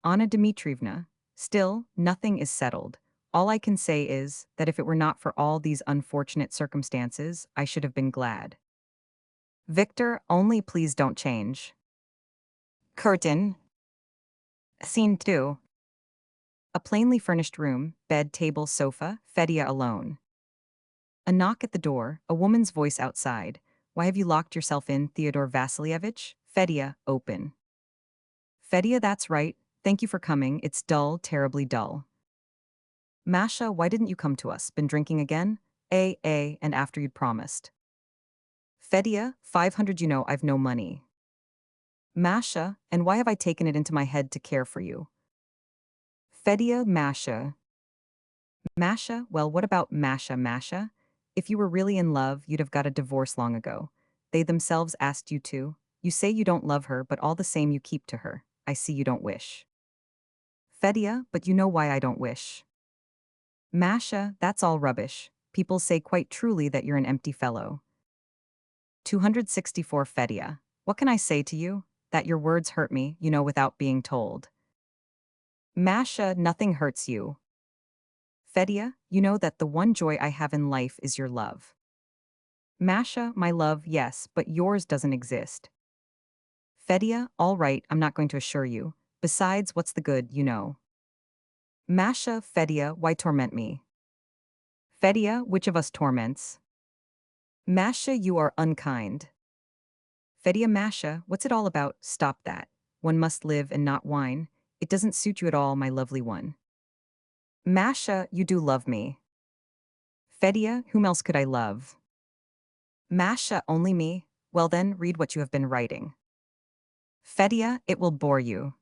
Anna Dmitrievna, still, nothing is settled. All I can say is that if it were not for all these unfortunate circumstances, I should have been glad. Victor, only please don't change. Curtain. Scene 2. A plainly furnished room, bed, table, sofa, Fedya alone. A knock at the door, a woman's voice outside. Why have you locked yourself in, Theodore Vasilievich? Fedya, open. Fedya, that's right. Thank you for coming. It's dull, terribly dull. Masha, why didn't you come to us? Been drinking again? And after you'd promised. Fedya, 500, you know I've no money. Masha, and why have I taken it into my head to care for you? Fedya, Masha. Masha, well, what about Masha? If you were really in love, you'd have got a divorce long ago. They themselves asked you to. You say you don't love her, but all the same you keep to her. I see you don't wish. Fedya, but you know why I don't wish. Masha, that's all rubbish. People say quite truly that you're an empty fellow. 264 Fedya. What can I say to you? That your words hurt me, you know, without being told. Masha, nothing hurts you. Fedya, you know that the one joy I have in life is your love. Masha, my love, yes, but yours doesn't exist. Fedya, all right, I'm not going to assure you. Besides, what's the good, you know? Masha, Fedya, why torment me? Fedya, which of us torments? Masha, you are unkind. Fedya, Masha, what's it all about? Stop that. One must live and not whine. It doesn't suit you at all, my lovely one. Masha, you do love me. Fedya, whom else could I love? Masha, only me. Well then, read what you have been writing. Fedya, it will bore you.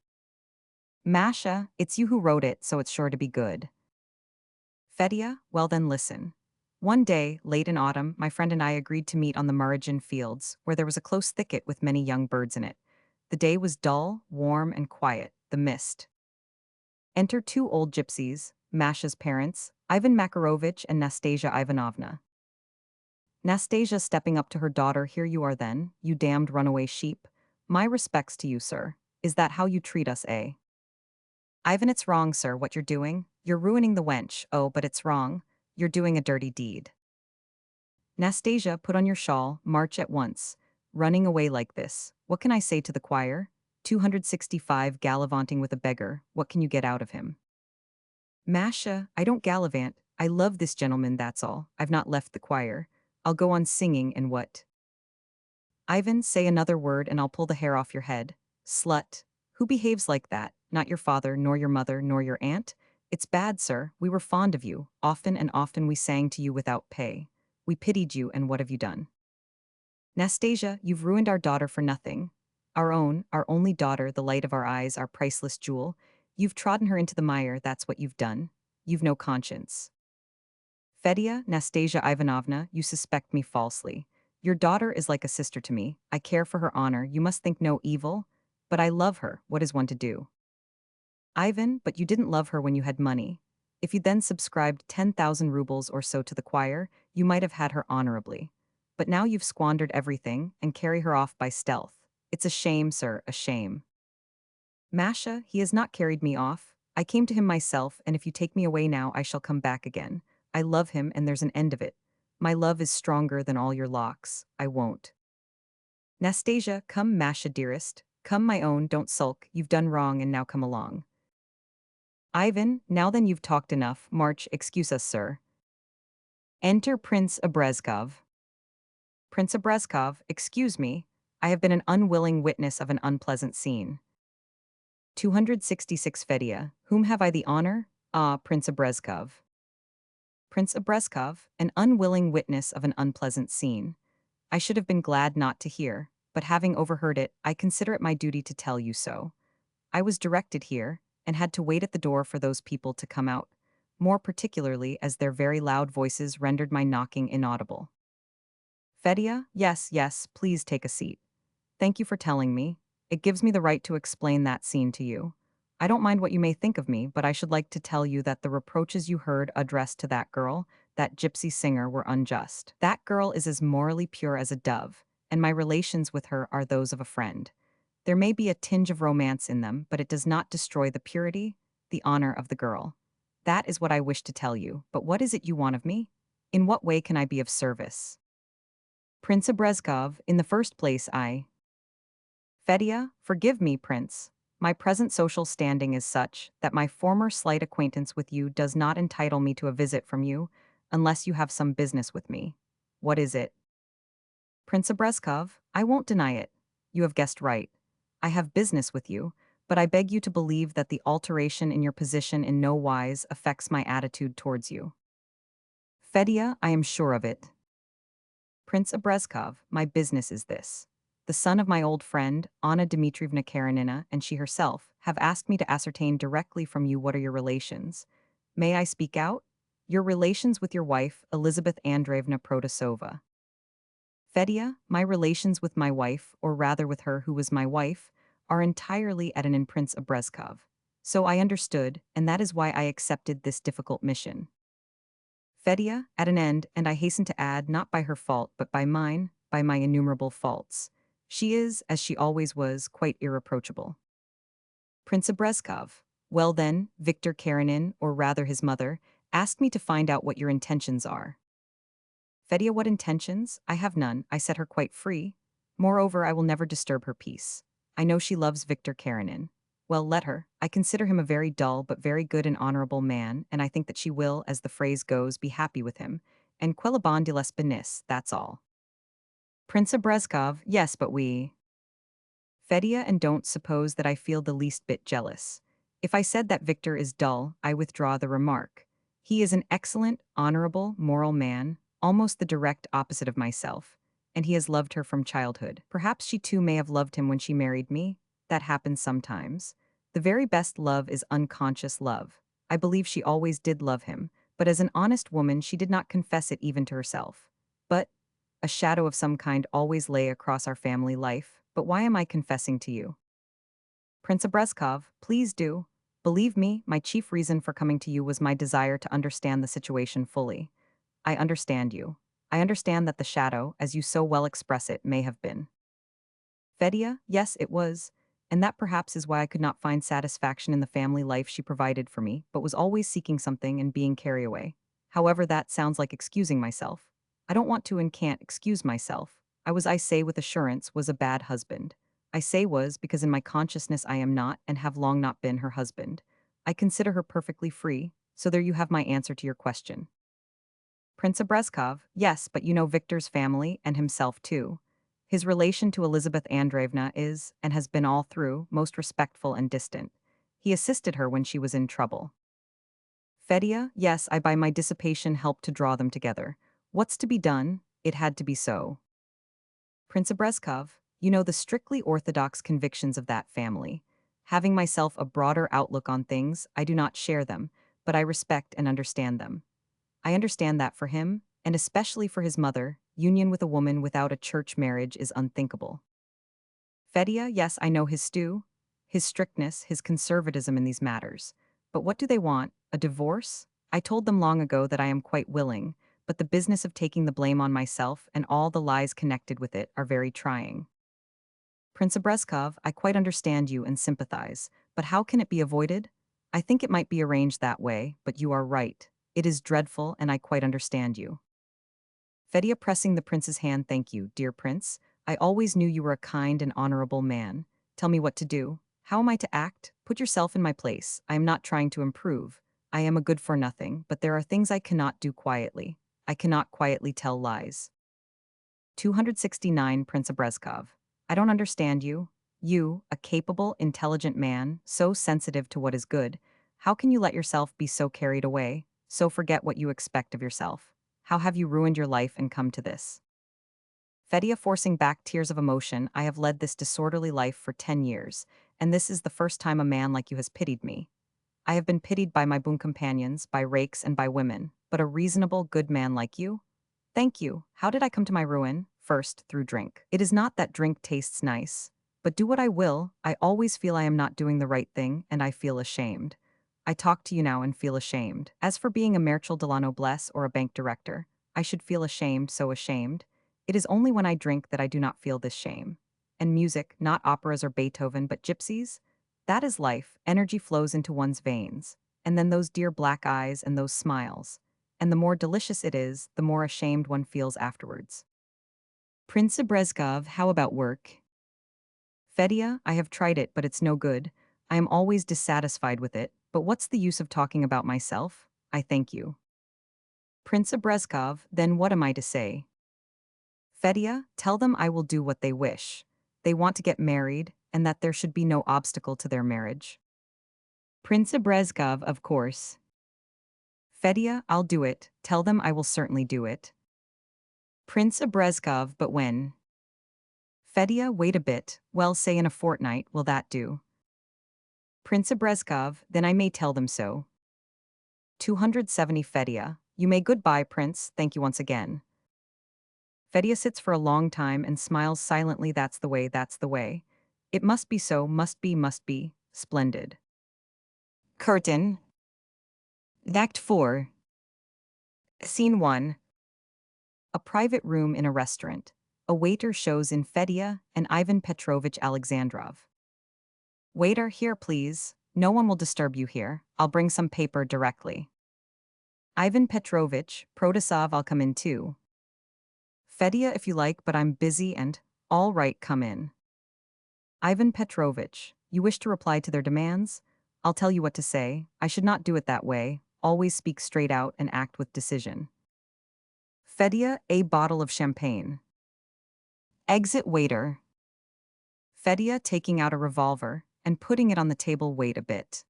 Masha, it's you who wrote it, so it's sure to be good. Fedya, well then listen. One day, late in autumn, my friend and I agreed to meet on the Murrigin fields, where there was a close thicket with many young birds in it. The day was dull, warm, and quiet, the mist. Enter two old gypsies, Masha's parents, Ivan Makarovich and Nastasia Ivanovna. Nastasia stepping up to her daughter, here you are then, you damned runaway sheep. My respects to you, sir. Is that how you treat us, eh? Ivan, it's wrong, sir, what you're doing. You're ruining the wench. Oh, but it's wrong. You're doing a dirty deed. Nastasia, put on your shawl, march at once. Running away like this. What can I say to the choir? 265 gallivanting with a beggar. What can you get out of him? Masha, I don't gallivant. I love this gentleman, that's all. I've not left the choir. I'll go on singing and what? Ivan, say another word and I'll pull the hair off your head. Slut. Who behaves like that? Not your father, nor your mother, nor your aunt? It's bad, sir. We were fond of you. Often and often we sang to you without pay. We pitied you, and what have you done? Nastasia, you've ruined our daughter for nothing. Our own, our only daughter, the light of our eyes, our priceless jewel. You've trodden her into the mire, that's what you've done. You've no conscience. Fedya, Nastasia Ivanovna, you suspect me falsely. Your daughter is like a sister to me. I care for her honor. You must think no evil. But I love her. What is one to do? Ivan, but you didn't love her when you had money. If you then subscribed 10,000 rubles or so to the choir, you might have had her honorably. But now you've squandered everything and carry her off by stealth. It's a shame, sir, a shame. Masha, he has not carried me off. I came to him myself, and if you take me away now, I shall come back again. I love him, and there's an end of it. My love is stronger than all your locks. I won't. Nastasia, come, Masha, dearest. Come, my own, don't sulk. You've done wrong, and now come along. Ivan, now then you've talked enough. March, excuse us, sir. Enter Prince Abrezkov. Prince Abrezkov, excuse me. I have been an unwilling witness of an unpleasant scene. 266 Fedya, whom have I the honor? Ah, Prince Abrezkov. Prince Abrezkov, an unwilling witness of an unpleasant scene. I should have been glad not to hear, but having overheard it, I consider it my duty to tell you so. I was directed here, and had to wait at the door for those people to come out, more particularly as their very loud voices rendered my knocking inaudible. Fedya, yes, please take a seat. Thank you for telling me. It gives me the right to explain that scene to you. I don't mind what you may think of me, but I should like to tell you that the reproaches you heard addressed to that girl, that gypsy singer, were unjust. That girl is as morally pure as a dove, and my relations with her are those of a friend. There may be a tinge of romance in them, but it does not destroy the purity, the honor of the girl. That is what I wish to tell you, but what is it you want of me? In what way can I be of service? Prince Obrezkov, in the first place Fedya, forgive me, Prince. My present social standing is such that my former slight acquaintance with you does not entitle me to a visit from you, unless you have some business with me. What is it? Prince Obrezkov, I won't deny it. You have guessed right. I have business with you, but I beg you to believe that the alteration in your position in no wise affects my attitude towards you. Fedya, I am sure of it. Prince Obrezkov, my business is this. The son of my old friend, Anna Dmitrievna Karenina, and she herself, have asked me to ascertain directly from you what are your relations. May I speak out? Your relations with your wife, Elizabeth Andreevna Protasova. Fedya, my relations with my wife, or rather with her who was my wife, are entirely at an in Prince Obrezkov. So I understood, and that is why I accepted this difficult mission. Fedya, at an end, and I hasten to add, not by her fault, but by mine, by my innumerable faults. She is, as she always was, quite irreproachable. Prince Obrezkov. Well then, Victor Karenin, or rather his mother, asked me to find out what your intentions are. Fedya, what intentions? I have none. I set her quite free. Moreover, I will never disturb her peace. I know she loves Victor Karenin. Well, let her. I consider him a very dull but very good and honorable man, and I think that she will, as the phrase goes, be happy with him. And quelle bonne de l'espénis, that's all. Prince Obrezkov, yes, but we. Fedya, and don't suppose that I feel the least bit jealous. If I said that Victor is dull, I withdraw the remark. He is an excellent, honorable, moral man, almost the direct opposite of myself, and he has loved her from childhood. Perhaps she too may have loved him when she married me. That happens sometimes. The very best love is unconscious love. I believe she always did love him, but as an honest woman she did not confess it even to herself. But a shadow of some kind always lay across our family life. But why am I confessing to you? Prince Obrezkov, please do. Believe me, my chief reason for coming to you was my desire to understand the situation fully. I understand you. I understand that the shadow, as you so well express it, may have been. Fedya, yes, it was. And that perhaps is why I could not find satisfaction in the family life she provided for me, but was always seeking something and being carried away. However, that sounds like excusing myself. I don't want to and can't excuse myself. I say with assurance, was a bad husband. I say was because in my consciousness I am not and have long not been her husband. I consider her perfectly free, so there you have my answer to your question. Prince Obrezkov, yes, but you know Victor's family and himself too. His relation to Elizabeth Andreevna is, and has been all through, most respectful and distant. He assisted her when she was in trouble. Fedya, yes, I by my dissipation helped to draw them together. What's to be done? It had to be so. Prince Obrezkov, you know the strictly orthodox convictions of that family. Having myself a broader outlook on things, I do not share them, but I respect and understand them. I understand that for him, and especially for his mother, union with a woman without a church marriage is unthinkable. Fedya, yes, I know his stew, his strictness, his conservatism in these matters. But what do they want? A divorce? I told them long ago that I am quite willing, but the business of taking the blame on myself and all the lies connected with it are very trying. Prince Obrezkov, I quite understand you and sympathize, but how can it be avoided? I think it might be arranged that way, but you are right. It is dreadful, and I quite understand you. Fedya, pressing the prince's hand, thank you, dear prince. I always knew you were a kind and honorable man. Tell me what to do. How am I to act? Put yourself in my place. I am not trying to improve. I am a good for nothing, but there are things I cannot do quietly. I cannot quietly tell lies. 269 Prince Obrezkov. I don't understand you. You, a capable, intelligent man, so sensitive to what is good. How can you let yourself be so carried away, so forget what you expect of yourself? How have you ruined your life and come to this? Fedya, forcing back tears of emotion, I have led this disorderly life for 10 years, and this is the first time a man like you has pitied me. I have been pitied by my boon companions, by rakes, and by women, but a reasonable, good man like you? Thank you. How did I come to my ruin? first through drink. It is not that drink tastes nice, but do what I will, I always feel I am not doing the right thing and I feel ashamed. I talk to you now and feel ashamed. As for being a Merchel Delano Bless or a bank director, I should feel ashamed, so ashamed. It is only when I drink that I do not feel this shame. And music, not operas or Beethoven, but gypsies? That is life, energy flows into one's veins. And then those dear black eyes and those smiles. And the more delicious it is, the more ashamed one feels afterwards. Prince Brezhkov, how about work? Fedya, I have tried it, but it's no good. I am always dissatisfied with it, but what's the use of talking about myself? I thank you. Prince Brezhkov, then what am I to say? Fedya, tell them I will do what they wish. They want to get married, and that there should be no obstacle to their marriage. Prince Brezhkov, of course. Fedya, I'll do it. Tell them I will certainly do it. Prince Brezhkov, but when? Fedya, wait a bit, well, say in a fortnight, will that do? Prince Brezhkov, then I may tell them so. 270 Fedya, you may goodbye, Prince, thank you once again. Fedya sits for a long time and smiles silently, that's the way, that's the way. It must be so, must be, splendid. Curtain. Act 4. Scene 1. A private room in a restaurant. A waiter shows in Fedya and Ivan Petrovich Alexandrov. Waiter, here please. No one will disturb you here. I'll bring some paper directly. Ivan Petrovich, Protasov, I'll come in too. Fedya, if you like, but I'm busy and… All right, come in. Ivan Petrovich, you wish to reply to their demands? I'll tell you what to say. I should not do it that way. Always speak straight out and act with decision. Fedya, a bottle of champagne. Exit waiter. Fedya taking out a revolver and putting it on the table. Wait a bit.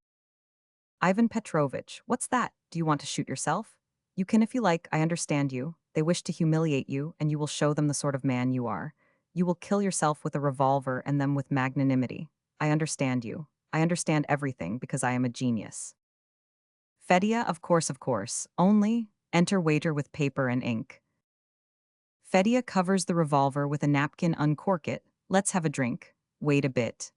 Ivan Petrovich, what's that? Do you want to shoot yourself? You can if you like, I understand you. They wish to humiliate you, and you will show them the sort of man you are. You will kill yourself with a revolver and them with magnanimity. I understand you. I understand everything because I am a genius. Fedya, of course. Only, enter waiter with paper and ink. Fedya covers the revolver with a napkin, uncork it. Let's have a drink. Wait a bit.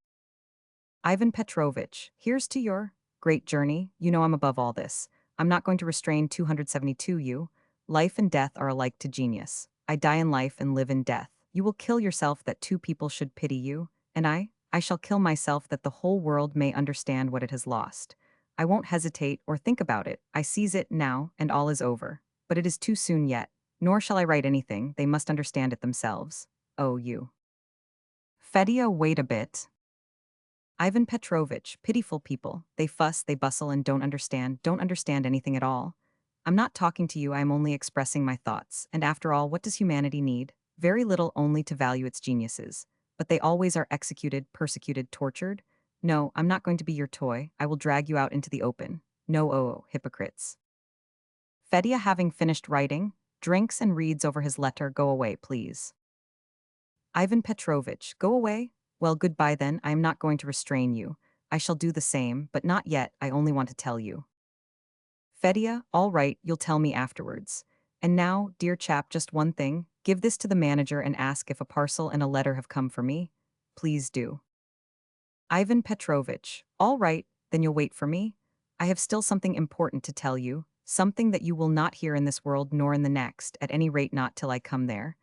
Ivan Petrovich, here's to your great journey. You know I'm above all this. I'm not going to restrain 272 you. Life and death are alike to genius. I die in life and live in death. You will kill yourself that two people should pity you, and I shall kill myself that the whole world may understand what it has lost. I won't hesitate or think about it. I seize it now, and all is over. But it is too soon yet. Nor shall I write anything, they must understand it themselves. Oh, you. Fedya, wait a bit. Ivan Petrovich, pitiful people. They fuss, they bustle, and don't understand anything at all. I'm not talking to you, I am only expressing my thoughts. And after all, what does humanity need? Very little, only to value its geniuses. But they always are executed, persecuted, tortured. No, I'm not going to be your toy. I will drag you out into the open. No, oh, hypocrites. Fedya, having finished writing, drinks and reads over his letter. Go away, please. Ivan Petrovich, go away? Well, goodbye then, I am not going to restrain you. I shall do the same, but not yet, I only want to tell you. Fedya, all right, you'll tell me afterwards. And now, dear chap, just one thing, give this to the manager and ask if a parcel and a letter have come for me. Please do. Ivan Petrovich, all right, then you'll wait for me? I have still something important to tell you, something that you will not hear in this world nor in the next, at any rate not till I come there.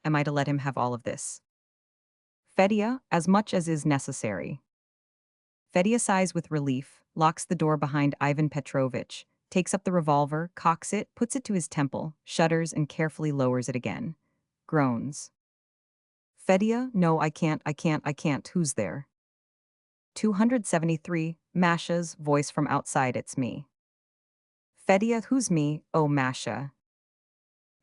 Am I to let him have all of this? Fedya, as much as is necessary. Fedya sighs with relief, locks the door behind Ivan Petrovich, takes up the revolver, cocks it, puts it to his temple, shudders and carefully lowers it again. Groans. Fedya, no, I can't, who's there? 273, Masha's voice from outside, it's me. Fedya, who's me? Oh, Masha.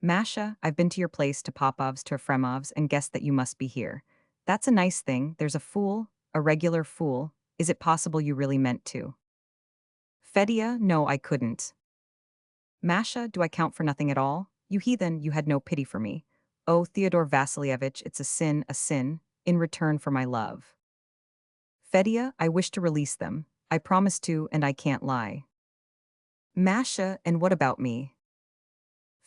Masha, I've been to your place, to Popov's, to Efremov's, and guessed that you must be here. That's a nice thing, there's a fool, a regular fool. Is it possible you really meant to? Fedya, no, I couldn't. Masha, do I count for nothing at all? You heathen, you had no pity for me. Oh, Theodore Vassilievich, it's a sin, in return for my love. Fedya, I wish to release them. I promise to, and I can't lie. Masha, and what about me?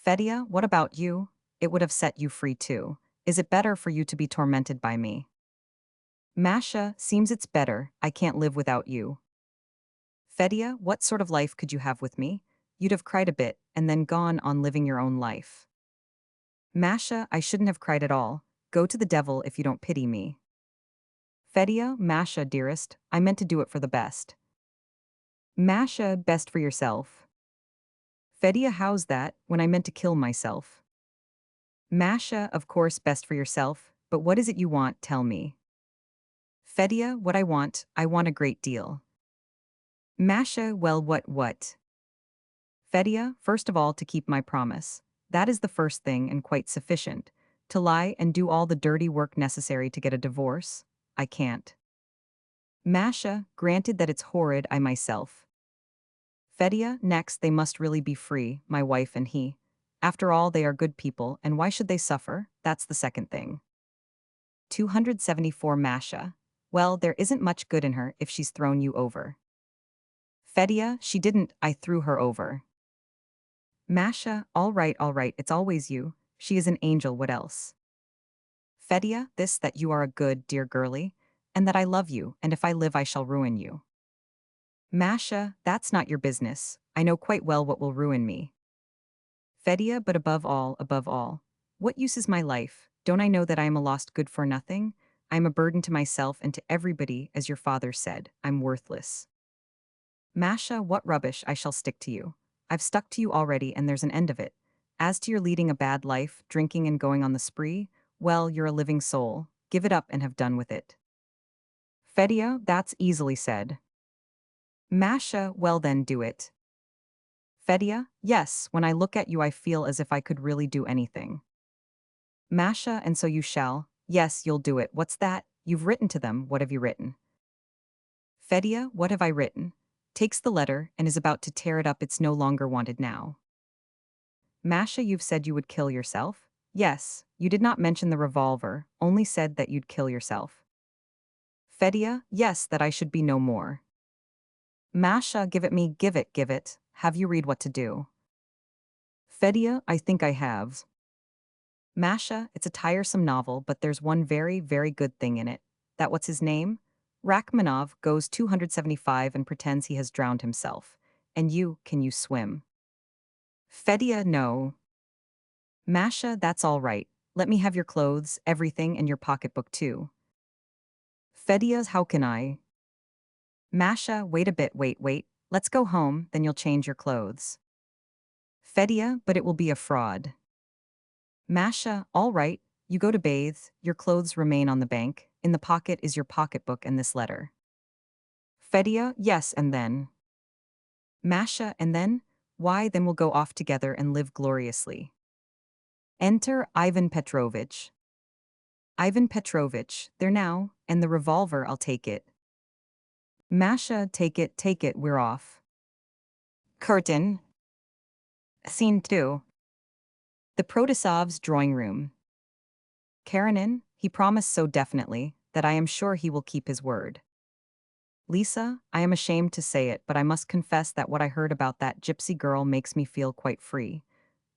Fedya, what about you? It would have set you free too. Is it better for you to be tormented by me? Masha, seems it's better, I can't live without you. Fedya, what sort of life could you have with me? You'd have cried a bit, and then gone on living your own life. Masha, I shouldn't have cried at all. Go to the devil if you don't pity me. Fedya, Masha, dearest, I meant to do it for the best. Masha, best for yourself. Fedya, how's that, when I meant to kill myself? Masha, of course, best for yourself, but what is it you want, tell me. Fedya, what I want a great deal. Masha, well, what? Fedya, first of all, to keep my promise. That is the first thing and quite sufficient. To lie and do all the dirty work necessary to get a divorce? I can't. Masha, granted that it's horrid, I myself. Fedya, next, they must really be free, my wife and he. After all, they are good people, and why should they suffer? That's the second thing. 274 Masha. Well, there isn't much good in her if she's thrown you over. Fedya, she didn't, I threw her over. Masha, all right, it's always you. She is an angel, what else? Fedya, this that you are a good, dear girlie, and that I love you, and if I live I shall ruin you. Masha, that's not your business. I know quite well what will ruin me. Fedya, but above all, what use is my life? Don't I know that I am a lost good for nothing? I am a burden to myself and to everybody, as your father said. I'm worthless. Masha, what rubbish, I shall stick to you. I've stuck to you already and there's an end of it. As to your leading a bad life, drinking and going on the spree, well, you're a living soul. Give it up and have done with it. Fedya, that's easily said. Masha, well then do it. Fedya, yes, when I look at you I feel as if I could really do anything. Masha, and so you shall. Yes, you'll do it. What's that? You've written to them. What have you written? Fedya, what have I written? Takes the letter and is about to tear it up. It's no longer wanted now. Masha, you've said you would kill yourself? Yes, you did not mention the revolver, only said that you'd kill yourself. Fedya, yes, that I should be no more. Masha, give it me, give it. Have you read what to do? Fedya, I think I have. Masha, it's a tiresome novel, but there's one very, very good thing in it. That what's his name? Rachmanov goes 275 and pretends he has drowned himself. And you, can you swim? Fedya, no. Masha, that's all right. Let me have your clothes, everything, and your pocketbook too. Fedya, how can I? Masha, wait a bit, wait. Let's go home, then you'll change your clothes. Fedya, but it will be a fraud. Masha, all right, you go to bathe, your clothes remain on the bank, in the pocket is your pocketbook and this letter. Fedya, yes, and then? Masha, and then? Why, then we'll go off together and live gloriously. Enter Ivan Petrovitch. Ivan Petrovitch, there now, and the revolver, I'll take it. Masha, take it, we're off. Curtain. Scene 2. The Protasovs' drawing room. Karenin, he promised so definitely that I am sure he will keep his word. Lisa, I am ashamed to say it, but I must confess that what I heard about that gypsy girl makes me feel quite free.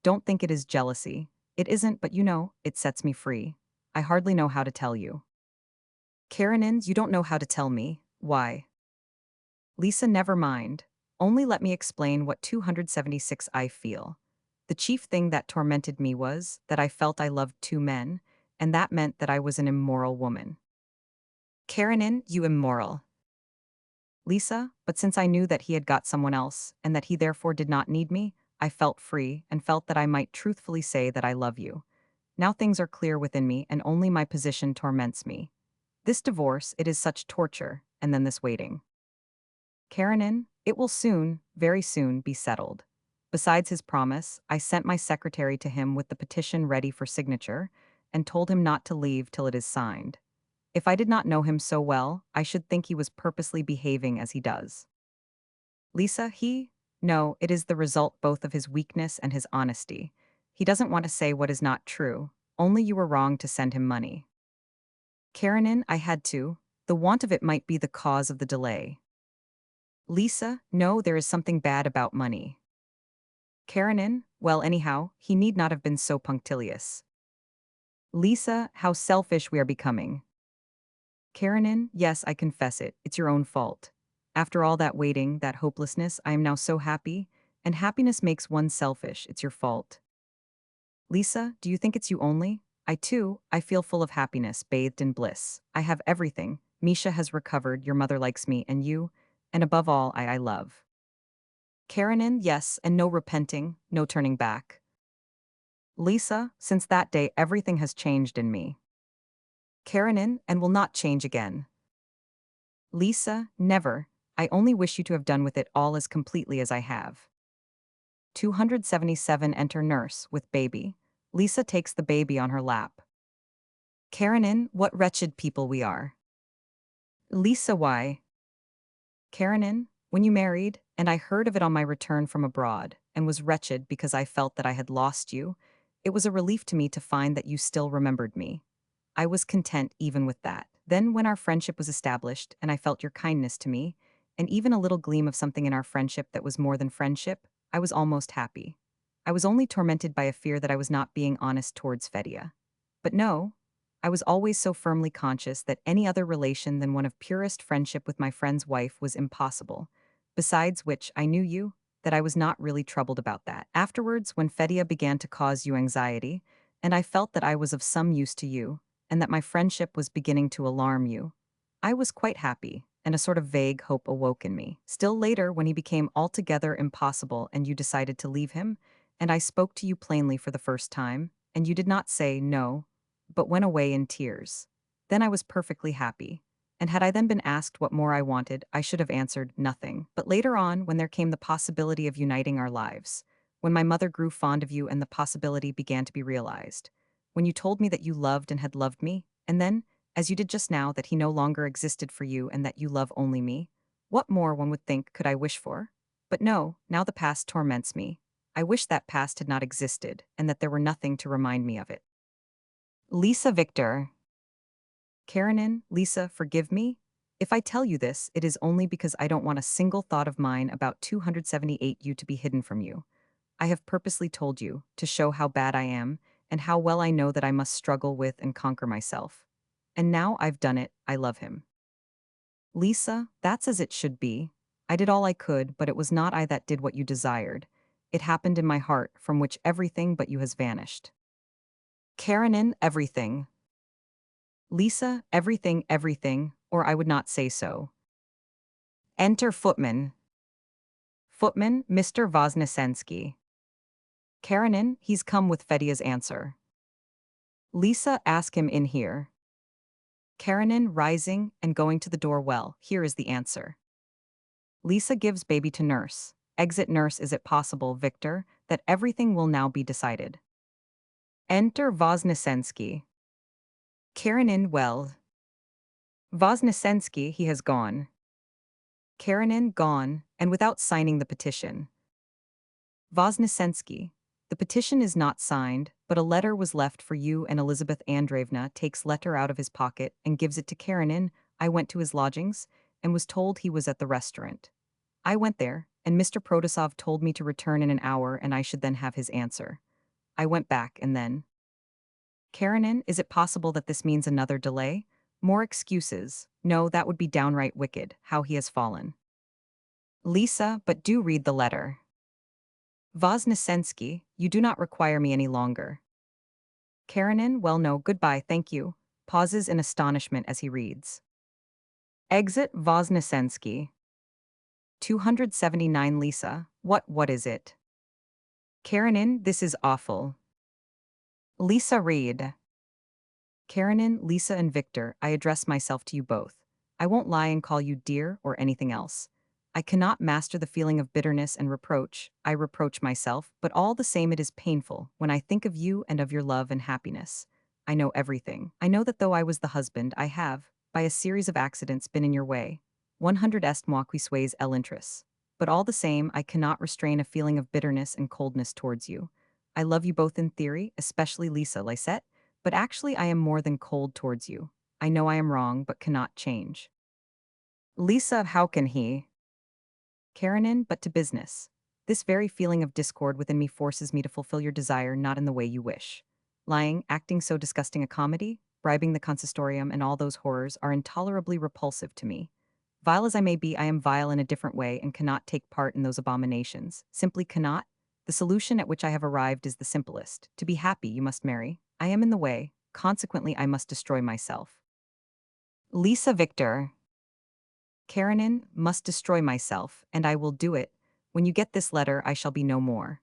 Don't think it is jealousy. It isn't, but you know, it sets me free. I hardly know how to tell you. Karenin, you don't know how to tell me. Why? Lisa, never mind. Only let me explain what 276 I feel. The chief thing that tormented me was that I felt I loved two men, and that meant that I was an immoral woman. Karenin, you immoral. Lisa, but since I knew that he had got someone else, and that he therefore did not need me, I felt free and felt that I might truthfully say that I love you. Now things are clear within me and only my position torments me. This divorce, it is such torture, and then this waiting. Karenin, it will soon, very soon, be settled. Besides his promise, I sent my secretary to him with the petition ready for signature, and told him not to leave till it is signed. If I did not know him so well, I should think he was purposely behaving as he does. Lisa, no, it is the result both of his weakness and his honesty. He doesn't want to say what is not true, only you were wrong to send him money. Karenin, I had to. The want of it might be the cause of the delay. Lisa, no, there is something bad about money. Karenin, well, anyhow, he need not have been so punctilious. Lisa, how selfish we are becoming. Karenin, yes, I confess it. It's your own fault. After all that waiting, that hopelessness, I am now so happy. And happiness makes one selfish. It's your fault. Lisa, do you think it's you only? I feel full of happiness, bathed in bliss. I have everything. Misha has recovered, your mother likes me, and you, and above all, I love. Karenin, yes, and no repenting, no turning back. Lisa, since that day, everything has changed in me. Karenin, and will not change again. Lisa, never. I only wish you to have done with it all as completely as I have. 277 enter nurse, with baby. Lisa takes the baby on her lap. Karenin, what wretched people we are. Lisa, why? Karenin, when you married, and I heard of it on my return from abroad, and was wretched because I felt that I had lost you, it was a relief to me to find that you still remembered me. I was content even with that. Then, when our friendship was established, and I felt your kindness to me, and even a little gleam of something in our friendship that was more than friendship, I was almost happy. I was only tormented by a fear that I was not being honest towards Fedia. But no, I was always so firmly conscious that any other relation than one of purest friendship with my friend's wife was impossible. Besides which, I knew you, that I was not really troubled about that. Afterwards, when Fedia began to cause you anxiety, and I felt that I was of some use to you, and that my friendship was beginning to alarm you, I was quite happy, and a sort of vague hope awoke in me. Still later, when he became altogether impossible and you decided to leave him, and I spoke to you plainly for the first time, and you did not say no, but went away in tears. Then I was perfectly happy. And had I then been asked what more I wanted, I should have answered nothing. But later on, when there came the possibility of uniting our lives, when my mother grew fond of you and the possibility began to be realized, when you told me that you loved and had loved me, and then, as you did just now, that he no longer existed for you and that you love only me, what more, one would think, could I wish for? But no, now the past torments me. I wish that past had not existed, and that there were nothing to remind me of it. Lisa Victor. Karenin, Lisa, forgive me. If I tell you this, it is only because I don't want a single thought of mine about 278 you to be hidden from you. I have purposely told you, to show how bad I am, and how well I know that I must struggle with and conquer myself. And now I've done it, I love him. Lisa, that's as it should be. I did all I could, but it was not I that did what you desired. It happened in my heart, from which everything but you has vanished. Karenin, everything. Lisa, everything, everything, or I would not say so. Enter footman. Footman, Mr. Voznesensky. Karenin, he's come with Fedia's answer. Lisa, ask him in here. Karenin, rising and going to the door, well, here is the answer. Lisa gives baby to nurse. Exit nurse, is it possible, Victor, that everything will now be decided? Enter Voznesensky. Karenin, well. Voznesensky, he has gone. Karenin, gone, and without signing the petition. Voznesensky, the petition is not signed, but a letter was left for you, and Elizabeth Andreevna takes letter out of his pocket and gives it to Karenin. I went to his lodgings, and was told he was at the restaurant. I went there, and Mr. Protasov told me to return in an hour and I should then have his answer. I went back, and then... Karenin, is it possible that this means another delay? More excuses. No, that would be downright wicked, how he has fallen. Lisa, but do read the letter. Voznesensky, you do not require me any longer. Karenin, well no, goodbye, thank you. Pauses in astonishment as he reads. Exit Voznesensky. 279 Lisa, what is it? Karenin, this is awful. Lisa, read. Karenin, Lisa and Victor, I address myself to you both. I won't lie and call you dear or anything else. I cannot master the feeling of bitterness and reproach. I reproach myself, but all the same it is painful when I think of you and of your love and happiness. I know everything. I know that though I was the husband, I have, by a series of accidents, been in your way. 100 est moi qui suis l'intérêt. But all the same, I cannot restrain a feeling of bitterness and coldness towards you. I love you both in theory, especially Lisa Lysette, but actually I am more than cold towards you. I know I am wrong, but cannot change. Lisa, how can he? Karenin, but to business. This very feeling of discord within me forces me to fulfill your desire not in the way you wish. Lying, acting so disgusting a comedy, bribing the consistorium, and all those horrors are intolerably repulsive to me. Vile as I may be, I am vile in a different way and cannot take part in those abominations. Simply cannot. The solution at which I have arrived is the simplest. To be happy, you must marry. I am in the way, consequently I must destroy myself. Lisa Victor. Karenin, must destroy myself, and I will do it. When you get this letter, I shall be no more.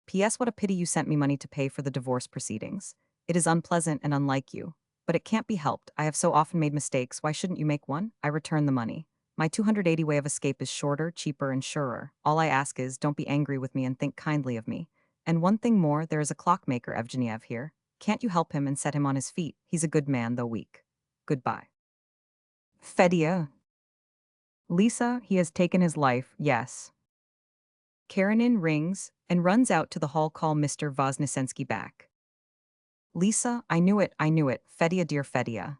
P.S. What a pity you sent me money to pay for the divorce proceedings. It is unpleasant and unlike you. But it can't be helped. I have so often made mistakes. Why shouldn't you make one? I return the money. My 280 way of escape is shorter, cheaper, and surer. All I ask is, don't be angry with me and think kindly of me. And one thing more, there is a clockmaker, Evgeniev, here. Can't you help him and set him on his feet? He's a good man, though weak. Goodbye. Fedya. Lisa, he has taken his life, yes. Karenin rings and runs out to the hall. Call Mr. Voznesensky back. Lisa, I knew it, Fedya, dear Fedya.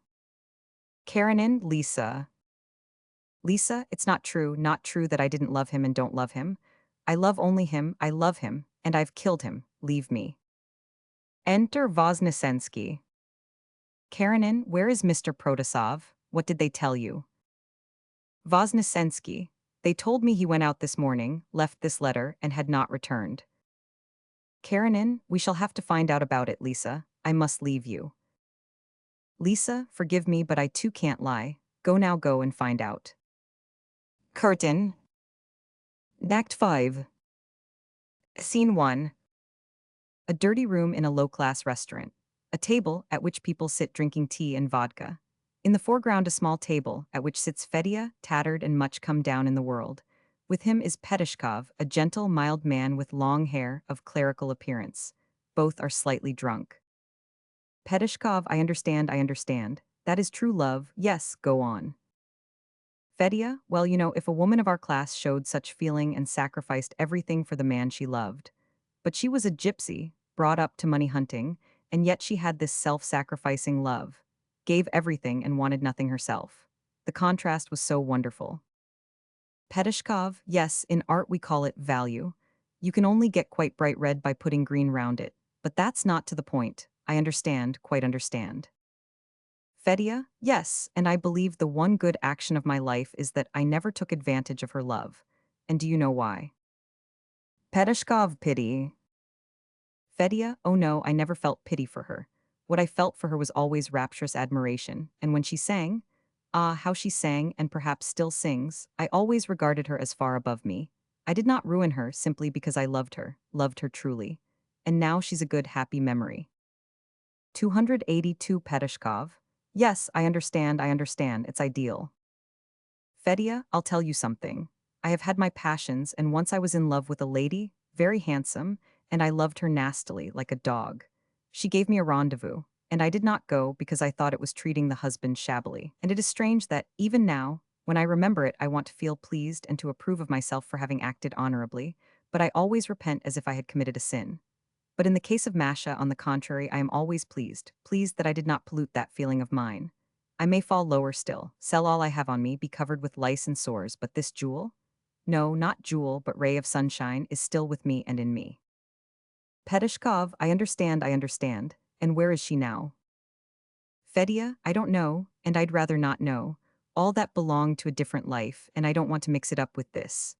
Karenin, Lisa. Lisa, it's not true that I didn't love him and don't love him. I love only him, I love him, and I've killed him, leave me. Enter Voznesensky. Karenin, where is Mr. Protasov? What did they tell you? Voznesensky, they told me he went out this morning, left this letter, and had not returned. Karenin, we shall have to find out about it, Lisa. I must leave you. Lisa, forgive me, but I too can't lie. Go now, go and find out. Curtain. Act 5. Scene 1. A dirty room in a low-class restaurant. A table at which people sit drinking tea and vodka. In the foreground, a small table at which sits Fedya, tattered and much come down in the world. With him is Petishkov, a gentle, mild man with long hair of clerical appearance. Both are slightly drunk. Petishkov, I understand. That is true love. Yes, go on. Fedya, well, if a woman of our class showed such feeling and sacrificed everything for the man she loved. But she was a gypsy, brought up to money hunting, and yet she had this self-sacrificing love. Gave everything and wanted nothing herself. The contrast was so wonderful. Petishkov, yes, in art we call it value. You can only get quite bright red by putting green round it. But that's not to the point. I understand, quite understand. Fedya, yes, and I believe the one good action of my life is that I never took advantage of her love. And do you know why? Petishkov, pity. Fedya, oh no, I never felt pity for her. What I felt for her was always rapturous admiration, and when she sang, how she sang and perhaps still sings, I always regarded her as far above me. I did not ruin her simply because I loved her truly. And now she's a good, happy memory. 282 Petishkov. Yes, I understand, it's ideal. Fedya, I'll tell you something. I have had my passions, and once I was in love with a lady, very handsome, and I loved her nastily, like a dog. She gave me a rendezvous, and I did not go because I thought it was treating the husband shabbily. And it is strange that, even now, when I remember it, I want to feel pleased and to approve of myself for having acted honorably, but I always repent as if I had committed a sin. But in the case of Masha, on the contrary, I am always pleased that I did not pollute that feeling of mine. I may fall lower still, sell all I have on me, be covered with lice and sores, but this jewel? No, not jewel, but ray of sunshine, is still with me and in me. Petishkov, I understand, and where is she now? Fedya, I don't know, and I'd rather not know. All that belonged to a different life, and I don't want to mix it up with this.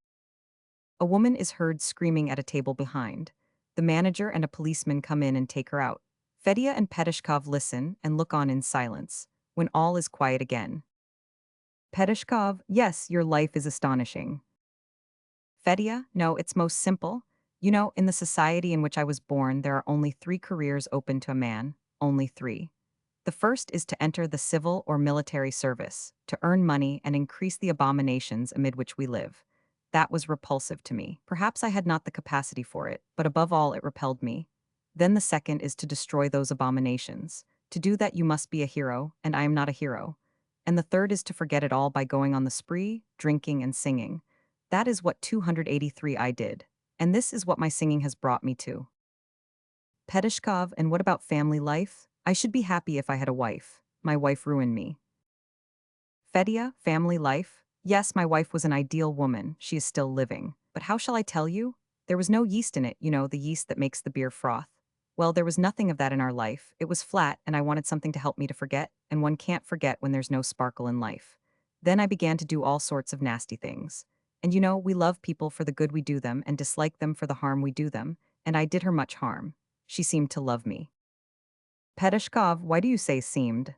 A woman is heard screaming at a table behind. The manager and a policeman come in and take her out. Fedya and Petishkov listen and look on in silence, when all is quiet again. Petishkov, yes, your life is astonishing. Fedya, no, it's most simple. In the society in which I was born, there are only 3 careers open to a man, only 3. The first is to enter the civil or military service, to earn money and increase the abominations amid which we live. That was repulsive to me. Perhaps I had not the capacity for it, but above all it repelled me. Then the second is to destroy those abominations. To do that you must be a hero, and I am not a hero. And the third is to forget it all by going on the spree, drinking and singing. That is what 283 I did. And this is what my singing has brought me to. Petishkov, and what about family life? I should be happy if I had a wife. My wife ruined me. Fedya, family life? Yes, my wife was an ideal woman. She is still living. But how shall I tell you? There was no yeast in it, the yeast that makes the beer froth. Well, there was nothing of that in our life. It was flat, and I wanted something to help me to forget, and one can't forget when there's no sparkle in life. Then I began to do all sorts of nasty things. And we love people for the good we do them and dislike them for the harm we do them, and I did her much harm. She seemed to love me. Peteshkov, why do you say seemed?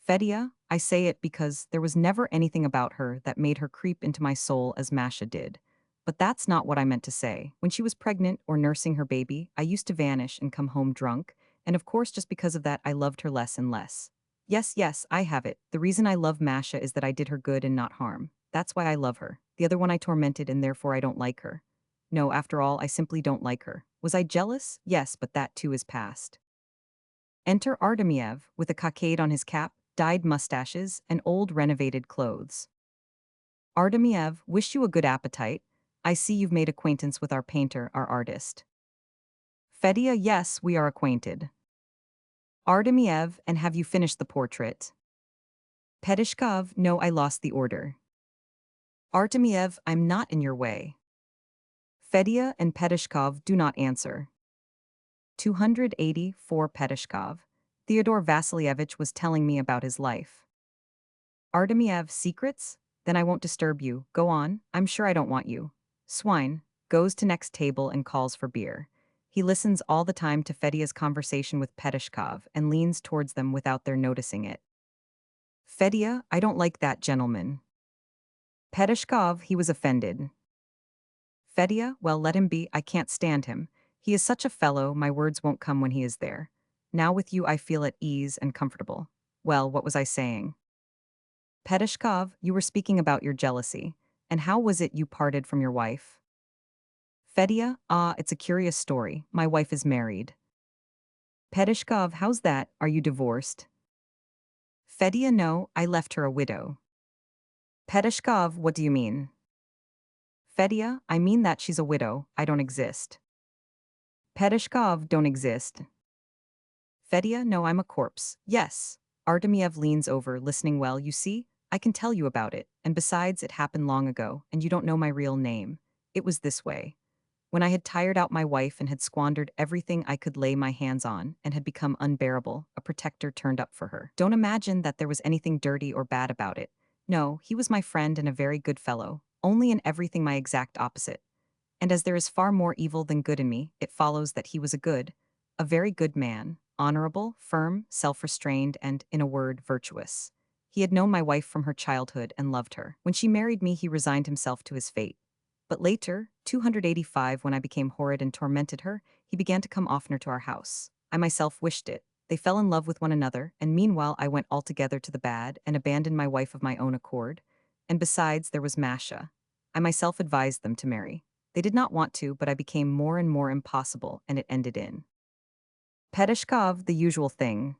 Fedya, I say it because there was never anything about her that made her creep into my soul as Masha did. But that's not what I meant to say. When she was pregnant or nursing her baby, I used to vanish and come home drunk, and of course just because of that I loved her less and less. Yes, yes, I have it. The reason I love Masha is that I did her good and not harm. That's why I love her. The other one I tormented and therefore I don't like her. No, after all, I simply don't like her. Was I jealous? Yes, but that too is past. Enter Artemiev, with a cockade on his cap, dyed mustaches, and old renovated clothes. Artemiev, wish you a good appetite. I see you've made acquaintance with our painter, our artist. Fedya, yes, we are acquainted. Artemiev, and have you finished the portrait? Peteshkov, no, I lost the order. Artemiev, I'm not in your way. Fedya and Peteshkov do not answer. 284 Peteshkov. Theodore Vasilievich was telling me about his life. Artemiev, secrets? Then I won't disturb you. Go on, I'm sure I don't want you. Swine, goes to next table and calls for beer. He listens all the time to Fedya's conversation with Peteshkov and leans towards them without their noticing it. Fedya, I don't like that gentleman. Peteshkov, he was offended. Fedya, well, let him be, I can't stand him. He is such a fellow, my words won't come when he is there. Now with you I feel at ease and comfortable. Well, what was I saying? Peteshkov, you were speaking about your jealousy. And how was it you parted from your wife? Fedya, it's a curious story. My wife is married. Peteshkov, how's that? Are you divorced? Fedya, no, I left her a widow. Peteshkov, what do you mean? Fedya, I mean that she's a widow, I don't exist. Peteshkov, don't exist. Fedya, no, I'm a corpse. Yes. Artemiev leans over, listening well, you see? I can tell you about it, and besides, it happened long ago, and you don't know my real name. It was this way. When I had tired out my wife and had squandered everything I could lay my hands on and had become unbearable, a protector turned up for her. Don't imagine that there was anything dirty or bad about it. No, he was my friend and a very good fellow, only in everything my exact opposite. And as there is far more evil than good in me, it follows that he was a very good man, honorable, firm, self-restrained, and, in a word, virtuous. He had known my wife from her childhood and loved her. When she married me, he resigned himself to his fate. But later, 285, when I became horrid and tormented her, he began to come oftener to our house. I myself wished it. They fell in love with one another, and meanwhile I went altogether to the bad and abandoned my wife of my own accord. And besides, there was Masha. I myself advised them to marry. They did not want to, but I became more and more impossible, and it ended in Peteshkov, the usual thing.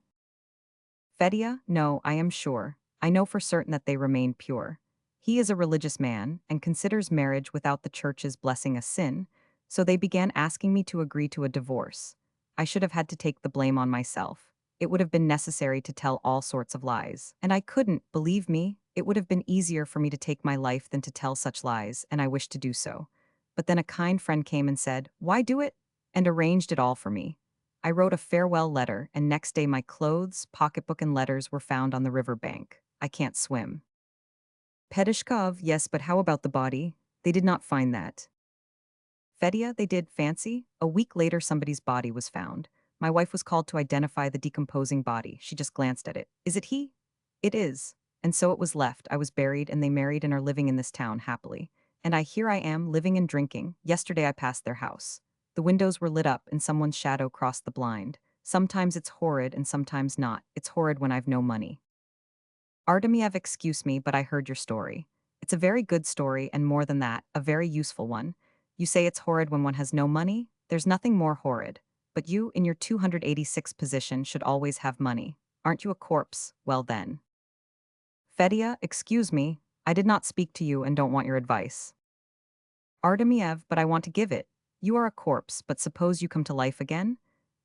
Fedya, no, I am sure. I know for certain that they remain pure. He is a religious man, and considers marriage without the church's blessing a sin, so they began asking me to agree to a divorce. I should have had to take the blame on myself. It would have been necessary to tell all sorts of lies. And I couldn't, believe me, it would have been easier for me to take my life than to tell such lies, and I wished to do so. But then a kind friend came and said, "Why do it?" and arranged it all for me. I wrote a farewell letter, and next day my clothes, pocketbook, and letters were found on the river bank. I can't swim. Peteshkov, yes, but how about the body? They did not find that. Fedya, they did, fancy? A week later somebody's body was found. My wife was called to identify the decomposing body. She just glanced at it. Is it he? It is. And so it was left. I was buried, and they married and are living in this town happily. And here I am, living and drinking. Yesterday I passed their house. The windows were lit up and someone's shadow crossed the blind. Sometimes it's horrid and sometimes not. It's horrid when I've no money. Artemiev, excuse me, but I heard your story. It's a very good story, and more than that, a very useful one. You say it's horrid when one has no money? There's nothing more horrid. But you, in your 286 position, should always have money. Aren't you a corpse? Well then. Fedya, excuse me, I did not speak to you and don't want your advice. Artemiev, but I want to give it. You are a corpse, but suppose you come to life again?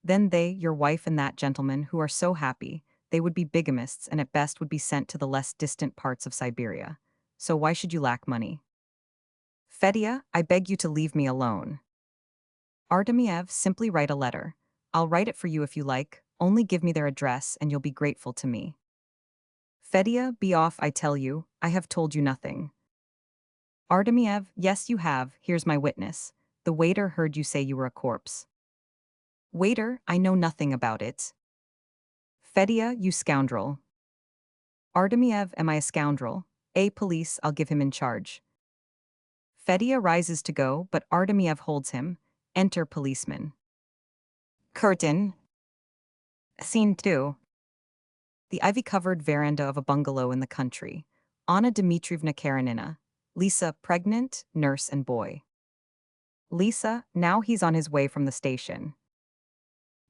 Then they, your wife and that gentleman, who are so happy, they would be bigamists and at best would be sent to the less distant parts of Siberia. So why should you lack money? Fedya, I beg you to leave me alone. Artemiev, simply write a letter. I'll write it for you if you like, only give me their address and you'll be grateful to me. Fedya, be off, I tell you, I have told you nothing. Artemiev, yes you have, here's my witness. The waiter heard you say you were a corpse. Waiter, I know nothing about it. Fedya, you scoundrel. Artemiev, am I a scoundrel? Police, I'll give him in charge. Fedya rises to go, but Artemiev holds him. Enter policeman. Curtain. Scene 2. The ivy-covered veranda of a bungalow in the country. Anna Dmitrievna Karenina. Lisa, pregnant, nurse and boy. Lisa, now he's on his way from the station.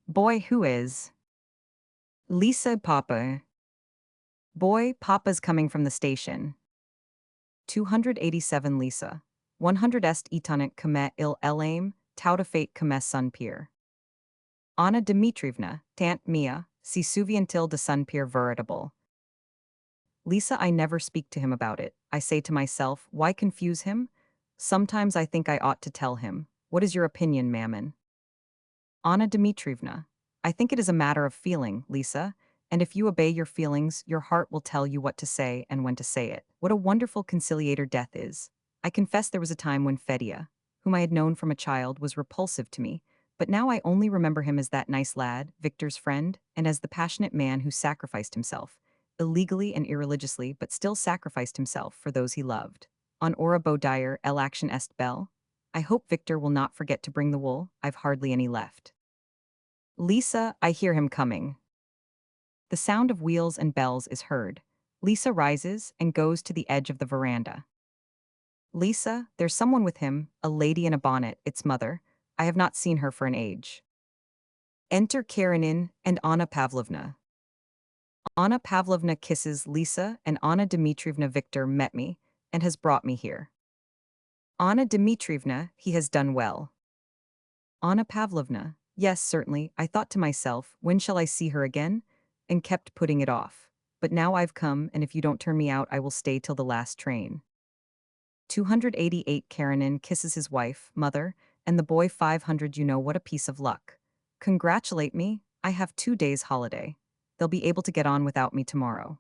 Boy, who is? Lisa, Papa. Boy, Papa's coming from the station. 287 Lisa. 100 est etonant kame il elame, tautafate kame sun pier. Anna Dmitrievna, tant mia, si souvientil de sun pier veritable. Lisa, I never speak to him about it. I say to myself, why confuse him? Sometimes I think I ought to tell him. What is your opinion, Mammon? Anna Dmitrievna, I think it is a matter of feeling, Lisa, and if you obey your feelings, your heart will tell you what to say and when to say it. What a wonderful conciliator death is. I confess there was a time when Fedya, whom I had known from a child, was repulsive to me, but now I only remember him as that nice lad, Victor's friend, and as the passionate man who sacrificed himself, illegally and irreligiously, but still sacrificed himself for those he loved. On ora bodire el action est belle. I hope Victor will not forget to bring the wool, I've hardly any left. Lisa, I hear him coming. The sound of wheels and bells is heard. Lisa rises and goes to the edge of the veranda. Lisa, there's someone with him, a lady in a bonnet, its mother. I have not seen her for an age. Enter Karenin and Anna Pavlovna. Anna Pavlovna kisses Lisa, and Anna Dmitrievna, Victor met me and has brought me here. Anna Dmitrievna, he has done well. Anna Pavlovna, yes, certainly, I thought to myself, when shall I see her again? And kept putting it off. But now I've come, and if you don't turn me out, I will stay till the last train. 288 Karenin kisses his wife, mother, and the boy 500. You know what a piece of luck. Congratulate me, I have 2 days holiday. They'll be able to get on without me tomorrow.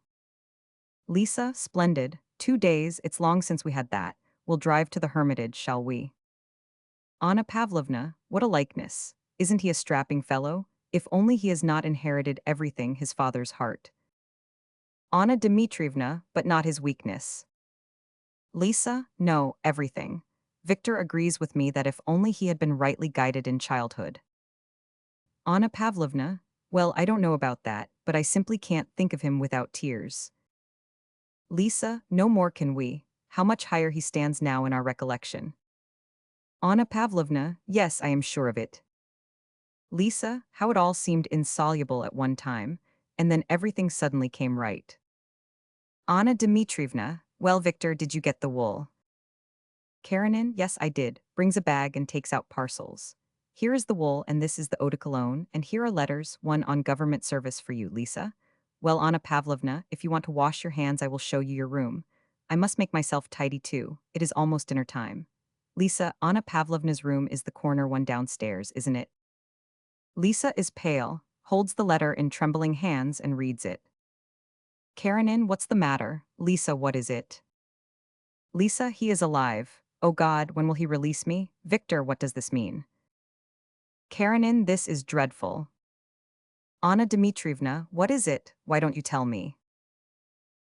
Lisa, splendid, 2 days, it's long since we had that. We'll drive to the Hermitage, shall we? Anna Pavlovna, what a likeness. Isn't he a strapping fellow? If only he has not inherited everything, his father's heart. Anna Dmitrievna, but not his weakness. Lisa, no, everything. Victor agrees with me that if only he had been rightly guided in childhood. Anna Pavlovna, well, I don't know about that, but I simply can't think of him without tears. Lisa, no more can we. How much higher he stands now in our recollection. Anna Pavlovna, yes, I am sure of it. Lisa, how it all seemed insoluble at one time, and then everything suddenly came right. Anna Dmitrievna, well, Victor, did you get the wool? Karenin, yes, I did, brings a bag and takes out parcels. Here is the wool, and this is the eau de cologne, and here are letters, one on government service for you, Lisa. Well, Anna Pavlovna, if you want to wash your hands, I will show you your room. I must make myself tidy too. It is almost dinner time. Lisa, Anna Pavlovna's room is the corner one downstairs, isn't it? Lisa is pale, holds the letter in trembling hands and reads it. Karenin, what's the matter? Lisa, what is it? Lisa, he is alive. Oh God, when will he release me? Victor, what does this mean? Karenin, this is dreadful. Anna Dmitrievna, what is it? Why don't you tell me?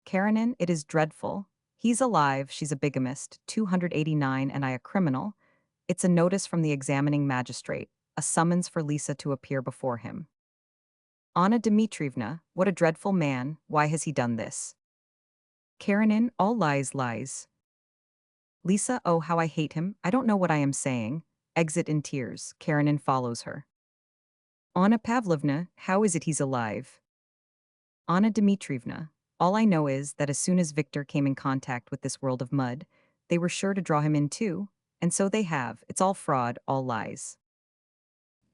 Karenin, it is dreadful. He's alive, she's a bigamist, 289, and I a criminal. It's a notice from the examining magistrate, a summons for Lisa to appear before him. Anna Dmitrievna, what a dreadful man, why has he done this? Karenin, all lies, lies. Lisa, oh how I hate him, I don't know what I am saying. Exit in tears, Karenin follows her. Anna Pavlovna, how is it he's alive? Anna Dmitrievna, all I know is that as soon as Victor came in contact with this world of mud, they were sure to draw him in too, and so they have, it's all fraud, all lies.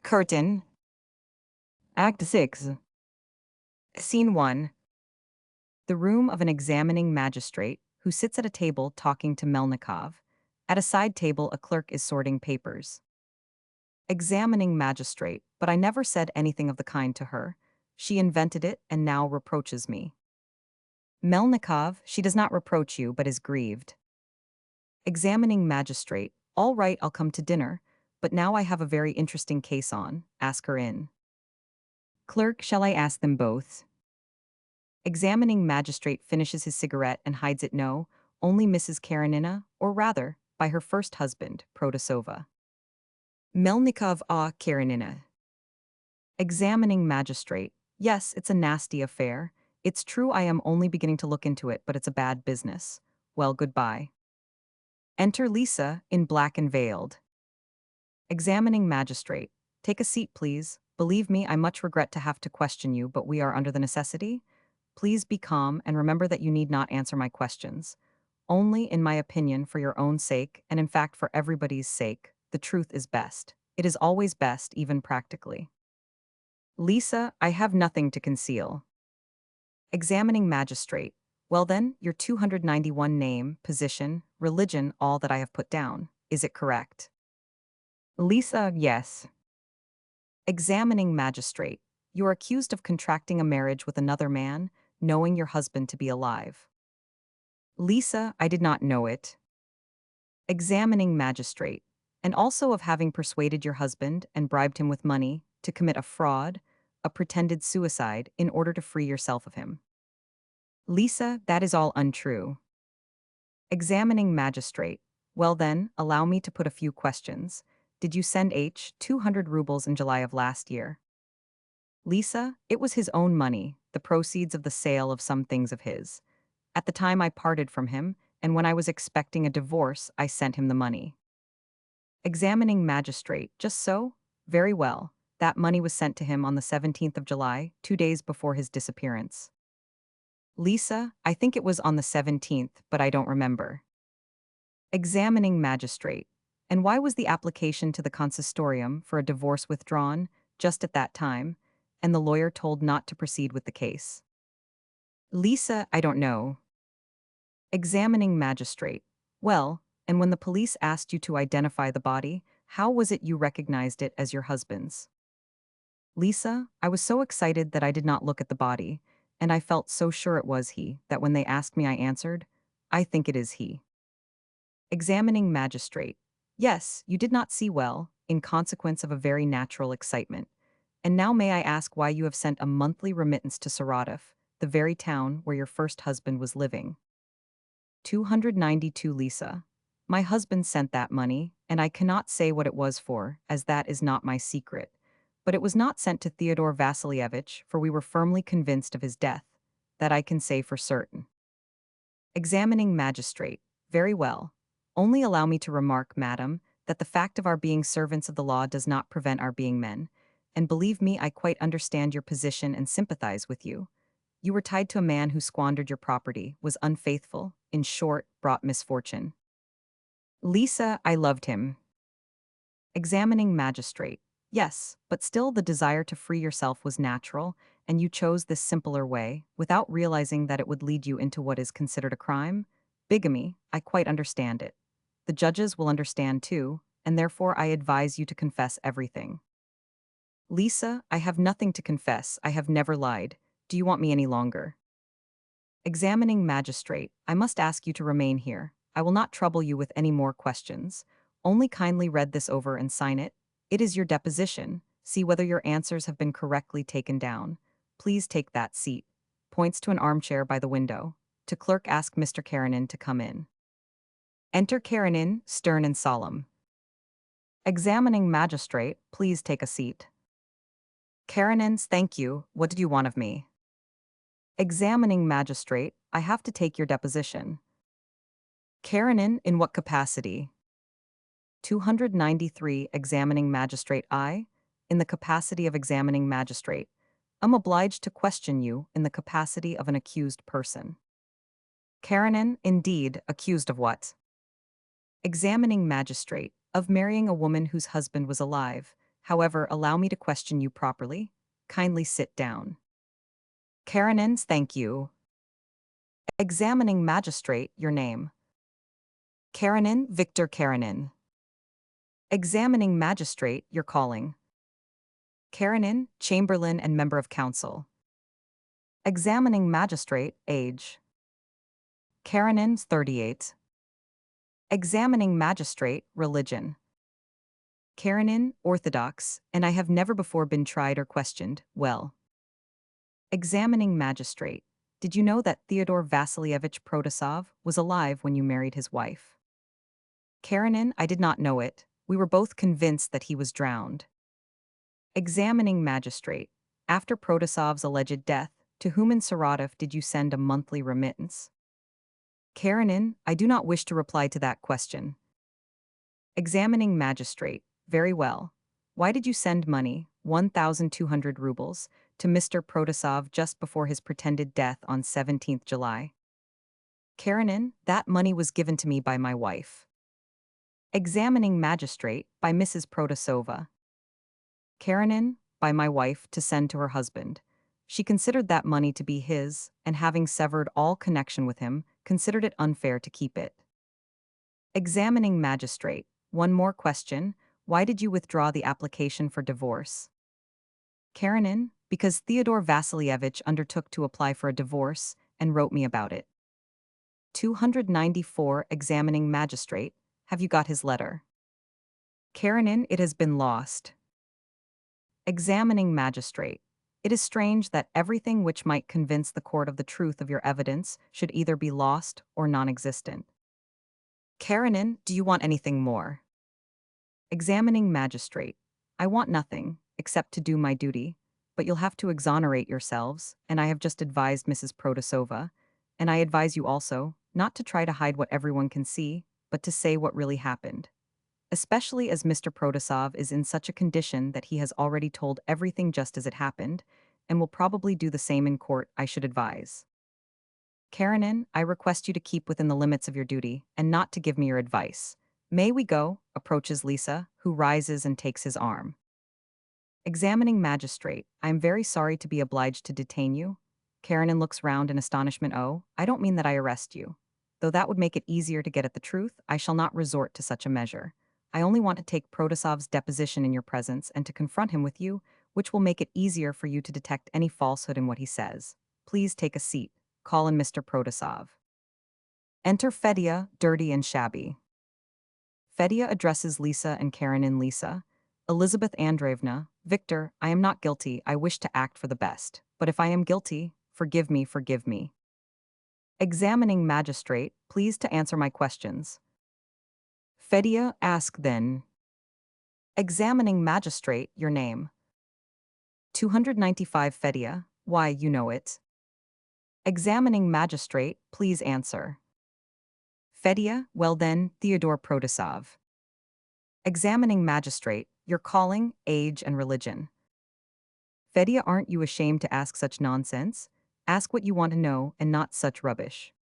Curtain. Act 6. Scene 1. The room of an examining magistrate, who sits at a table talking to Melnikov. At a side table, a clerk is sorting papers. Examining magistrate, but I never said anything of the kind to her. She invented it and now reproaches me. Melnikov, she does not reproach you but is grieved. Examining magistrate, all right, I'll come to dinner, but now I have a very interesting case on, ask her in. Clerk, shall I ask them both? Examining magistrate finishes his cigarette and hides it. No, only Mrs. Karenina, or rather, by her first husband, Protasova. Melnikov, ah, Karenina. Examining magistrate, yes, it's a nasty affair. It's true I am only beginning to look into it, but it's a bad business. Well, goodbye. Enter Lisa, in black and veiled. Examining magistrate, take a seat, please. Believe me, I much regret to have to question you, but we are under the necessity. Please be calm and remember that you need not answer my questions. Only, in my opinion, for your own sake, and in fact for everybody's sake, the truth is best. It is always best, even practically. Lisa, I have nothing to conceal. Examining magistrate, well then, your 291 name, position, religion, all that I have put down. Is it correct? Lisa, yes. Examining magistrate, you are accused of contracting a marriage with another man, knowing your husband to be alive. Lisa, I did not know it. Examining magistrate, and also of having persuaded your husband and bribed him with money to commit a fraud, a pretended suicide, in order to free yourself of him. Lisa, that is all untrue. Examining magistrate, well then, allow me to put a few questions. Did you send H 200 rubles in July of last year? Lisa, it was his own money, the proceeds of the sale of some things of his. At the time I parted from him, and when I was expecting a divorce, I sent him the money. Examining magistrate, just so? Very well. That money was sent to him on the 17th of July, 2 days before his disappearance. Lisa, I think it was on the 17th, but I don't remember. Examining magistrate, and why was the application to the consistorium for a divorce withdrawn, just at that time, and the lawyer told not to proceed with the case? Lisa, I don't know. Examining magistrate, well, and when the police asked you to identify the body, how was it you recognized it as your husband's? Lisa, I was so excited that I did not look at the body, and I felt so sure it was he, that when they asked me I answered, I think it is he. Examining magistrate, yes, you did not see well, in consequence of a very natural excitement. And now may I ask why you have sent a monthly remittance to Saratov, the very town where your first husband was living? 292 Lisa. My husband sent that money, and I cannot say what it was for, as that is not my secret. But it was not sent to Theodore Vasilievich, for we were firmly convinced of his death. That I can say for certain. Examining magistrate, very well. Only allow me to remark, madam, that the fact of our being servants of the law does not prevent our being men, and believe me, I quite understand your position and sympathize with you. You were tied to a man who squandered your property, was unfaithful, in short, brought misfortune. Lisa, I loved him. Examining magistrate, yes, but still the desire to free yourself was natural, and you chose this simpler way, without realizing that it would lead you into what is considered a crime? Bigamy, I quite understand it. The judges will understand too, and therefore I advise you to confess everything. Lisa, I have nothing to confess, I have never lied. Do you want me any longer? Examining magistrate, I must ask you to remain here. I will not trouble you with any more questions. Only kindly read this over and sign it. It is your deposition. See whether your answers have been correctly taken down. Please take that seat. Points to an armchair by the window. To clerk, ask Mr. Karenin to come in. Enter Karenin, stern and solemn. Examining magistrate, please take a seat. Karenins, thank you. What did you want of me? Examining magistrate, I have to take your deposition. Karenin, in what capacity? 293 Examining magistrate, I, in the capacity of examining magistrate, am obliged to question you in the capacity of an accused person. Karenin, indeed, accused of what? Examining magistrate, of marrying a woman whose husband was alive. However, allow me to question you properly. Kindly sit down. Karenins, thank you. Examining magistrate, your name. Karenin, Victor Karenin. Examining magistrate, you're calling. Karenin, chamberlain and member of council. Examining magistrate, age. Karenin, 38. Examining magistrate, religion. Karenin, Orthodox, and I have never before been tried or questioned, well. Examining magistrate. Did you know that Theodore Vasilievich Protasov was alive when you married his wife? Karenin, I did not know it. We were both convinced that he was drowned. Examining magistrate. After Protasov's alleged death, to whom in Saratov did you send a monthly remittance? Karenin, I do not wish to reply to that question. Examining magistrate. Very well. Why did you send money, 1,200 rubles, to Mr. Protasov just before his pretended death on 17th July? Karenin, that money was given to me by my wife. Examining magistrate, by Mrs. Protasova. Karenin, by my wife, to send to her husband. She considered that money to be his, and having severed all connection with him, considered it unfair to keep it. Examining magistrate. One more question. Why did you withdraw the application for divorce? Karenin, because Theodore Vasilievich undertook to apply for a divorce and wrote me about it. 294. Examining magistrate. Have you got his letter? Karenin, it has been lost. Examining magistrate. It is strange that everything which might convince the court of the truth of your evidence should either be lost or non-existent. Karenin, do you want anything more? Examining magistrate. I want nothing, except to do my duty, but you'll have to exonerate yourselves, and I have just advised Mrs. Protasova, and I advise you also, not to try to hide what everyone can see, but to say what really happened. Especially as Mr. Protasov is in such a condition that he has already told everything just as it happened, and will probably do the same in court, I should advise. Karenin, I request you to keep within the limits of your duty, and not to give me your advice. May we go? Approaches Lisa, who rises and takes his arm. Examining magistrate, I am very sorry to be obliged to detain you. Karenin looks round in astonishment. Oh, I don't mean that I arrest you. Though that would make it easier to get at the truth, I shall not resort to such a measure. I only want to take Protasov's deposition in your presence and to confront him with you, which will make it easier for you to detect any falsehood in what he says. Please take a seat. Call in Mr. Protasov. Enter Fedya, dirty and shabby. Fedya addresses Lisa and Karenin. Lisa. Elizabeth Andreevna, Victor, I am not guilty, I wish to act for the best. But if I am guilty, forgive me, forgive me. Examining magistrate, please to answer my questions. Fedya, ask then. Examining magistrate, your name. 295. Fedya, why, you know it. Examining magistrate, please answer. Fedya, well then, Theodore Protasov. Examining magistrate, your calling, age and religion. Fedya, aren't you ashamed to ask such nonsense? Ask what you want to know and not such rubbish.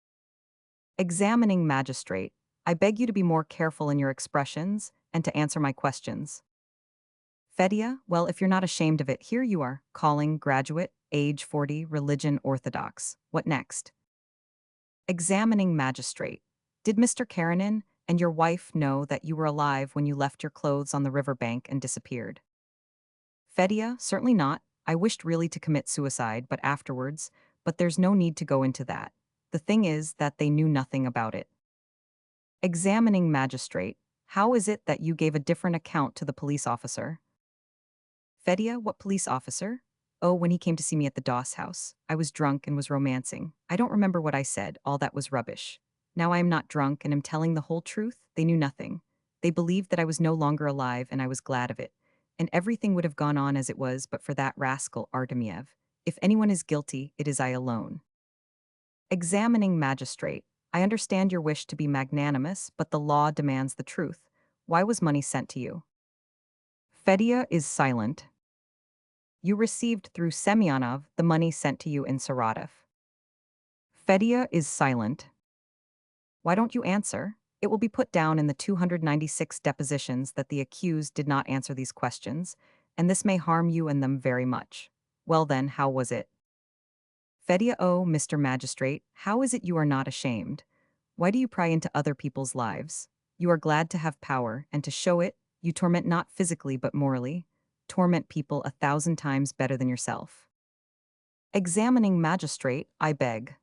Examining magistrate, I beg you to be more careful in your expressions and to answer my questions. Fedya, well, if you're not ashamed of it, here you are, calling, graduate, age 40, religion orthodox. What next? Examining magistrate, did Mr. Karenin and your wife know that you were alive when you left your clothes on the river bank and disappeared? Fedya, certainly not. I wished really to commit suicide, but afterwards, but there's no need to go into that. The thing is that they knew nothing about it. Examining magistrate, how is it that you gave a different account to the police officer? Fedya, what police officer? Oh, when he came to see me at the Doss house. I was drunk and was romancing. I don't remember what I said, all that was rubbish. Now I am not drunk and am telling the whole truth. They knew nothing. They believed that I was no longer alive and I was glad of it. And everything would have gone on as it was but for that rascal Artemiev. If anyone is guilty, it is I alone. Examining magistrate, I understand your wish to be magnanimous, but the law demands the truth. Why was money sent to you? Fedya is silent. You received through Semyonov the money sent to you in Saratov. Fedya is silent. Why don't you answer? It will be put down in the 296 depositions that the accused did not answer these questions, and this may harm you and them very much. Well then, how was it? Fedya, oh, Mr. Magistrate, how is it you are not ashamed? Why do you pry into other people's lives? You are glad to have power, and to show it, You torment not physically but morally. Torment people 1,000 times better than yourself. Examining magistrate, I beg.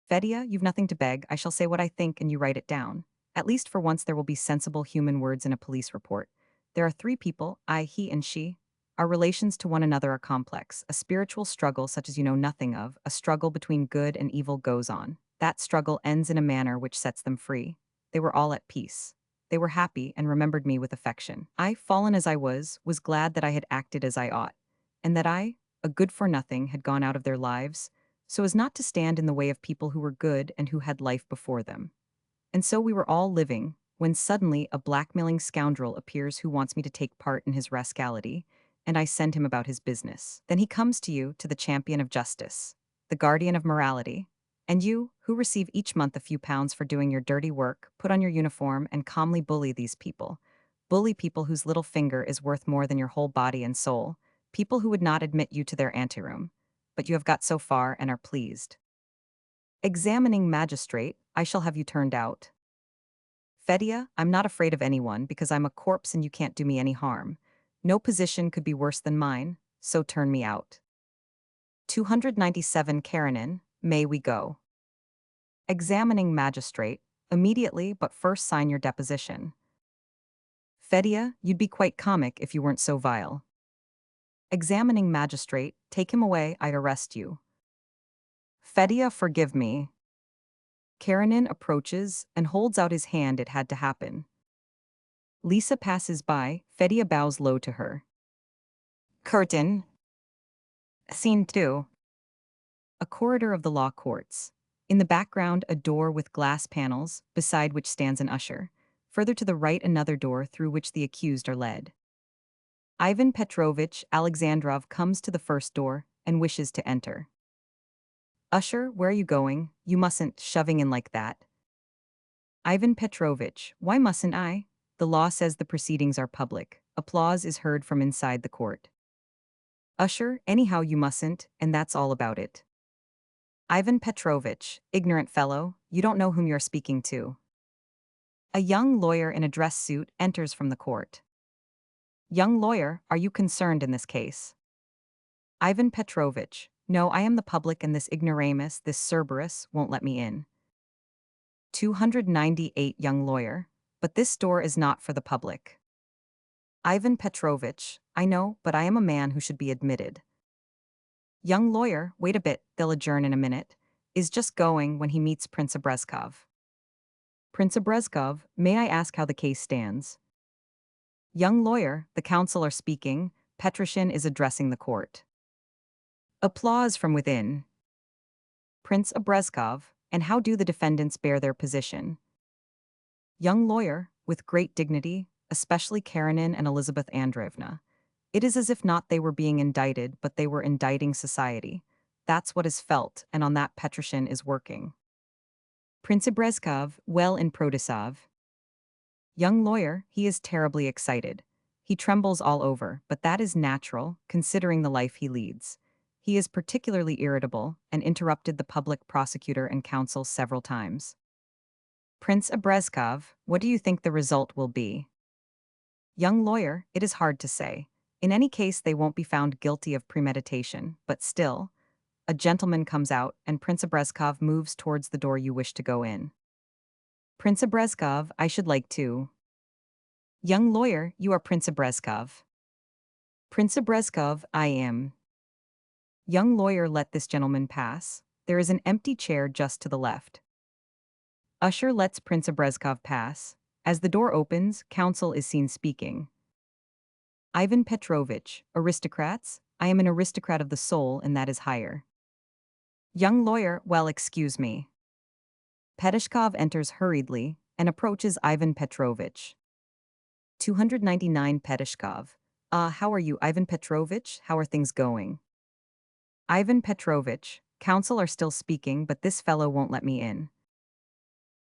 Fedia, you've nothing to beg. I shall say what I think and you write it down. At least for once there will be sensible human words in a police report. There are three people, I, he, and she. Our relations to one another are complex. A spiritual struggle such as you know nothing of, a struggle between good and evil goes on. That struggle ends in a manner which sets them free. They were all at peace. They were happy and remembered me with affection. I, fallen as I was glad that I had acted as I ought, and that I, a good-for-nothing, had gone out of their lives, so as not to stand in the way of people who were good and who had life before them. And so we were all living, when suddenly a blackmailing scoundrel appears who wants me to take part in his rascality, and I send him about his business. Then he comes to you, to the champion of justice, the guardian of morality, and you, who receive each month a few pounds for doing your dirty work, put on your uniform and calmly bully these people. Bully people whose little finger is worth more than your whole body and soul, people who would not admit you to their anteroom. But you have got so far and are pleased. Examining magistrate, I shall have you turned out. Fedia, I'm not afraid of anyone because I'm a corpse and you can't do me any harm. No position could be worse than mine, so turn me out. 297 Karenin, may we go? Examining magistrate, immediately but first sign your deposition. Fedia, you'd be quite comic if you weren't so vile. Examining magistrate, take him away, I'd arrest you. Fedia, forgive me. Karenin approaches and holds out his hand. It had to happen. Lisa passes by, Fedia bows low to her. Curtain. Scene 2. A corridor of the law courts. In the background, a door with glass panels, beside which stands an usher. Further to the right, another door through which the accused are led. Ivan Petrovich Alexandrov comes to the first door and wishes to enter. Usher, where are you going? You mustn't, shoving in like that. Ivan Petrovich, why mustn't I? The law says the proceedings are public. Applause is heard from inside the court. Usher, anyhow you mustn't, and that's all about it. Ivan Petrovich, ignorant fellow, you don't know whom you're speaking to. A young lawyer in a dress suit enters from the court. Young lawyer, are you concerned in this case? Ivan Petrovich, no, I am the public and this ignoramus, this Cerberus, won't let me in. 298 Young lawyer, but this door is not for the public. Ivan Petrovich, I know, but I am a man who should be admitted. Young lawyer, wait a bit, they'll adjourn in a minute, is just going when he meets Prince Abrezkov. Prince Abrezkov, may I ask how the case stands? Young lawyer, the counsel are speaking, Petroshin is addressing the court. Applause from within. Prince Abrezkov, and how do the defendants bear their position? Young lawyer, with great dignity, especially Karenin and Elizabeth Andreevna. It is as if not they were being indicted, but they were indicting society. That's what is felt, and on that Petroshin is working. Prince Abrezkov, well in Protasov. Young lawyer, he is terribly excited. He trembles all over, but that is natural, considering the life he leads. He is particularly irritable, and interrupted the public prosecutor and counsel several times. Prince Abrezkov, what do you think the result will be? Young lawyer, it is hard to say. In any case, they won't be found guilty of premeditation, but still. A gentleman comes out, and Prince Abrezkov moves towards the door you wish to go in. Prince Abrezkov, I should like to. Young lawyer, you are Prince Abrezkov. Prince Abrezkov, I am. Young lawyer, let this gentleman pass. There is an empty chair just to the left. Usher lets Prince Abrezkov pass. As the door opens, counsel is seen speaking. Ivan Petrovich, aristocrats? I am an aristocrat of the soul, and that is higher. Young lawyer, well, excuse me. Peteshkov enters hurriedly and approaches Ivan Petrovich. 299 Peteshkov. How are you, Ivan Petrovich? How are things going? Ivan Petrovich, counsel are still speaking, but this fellow won't let me in.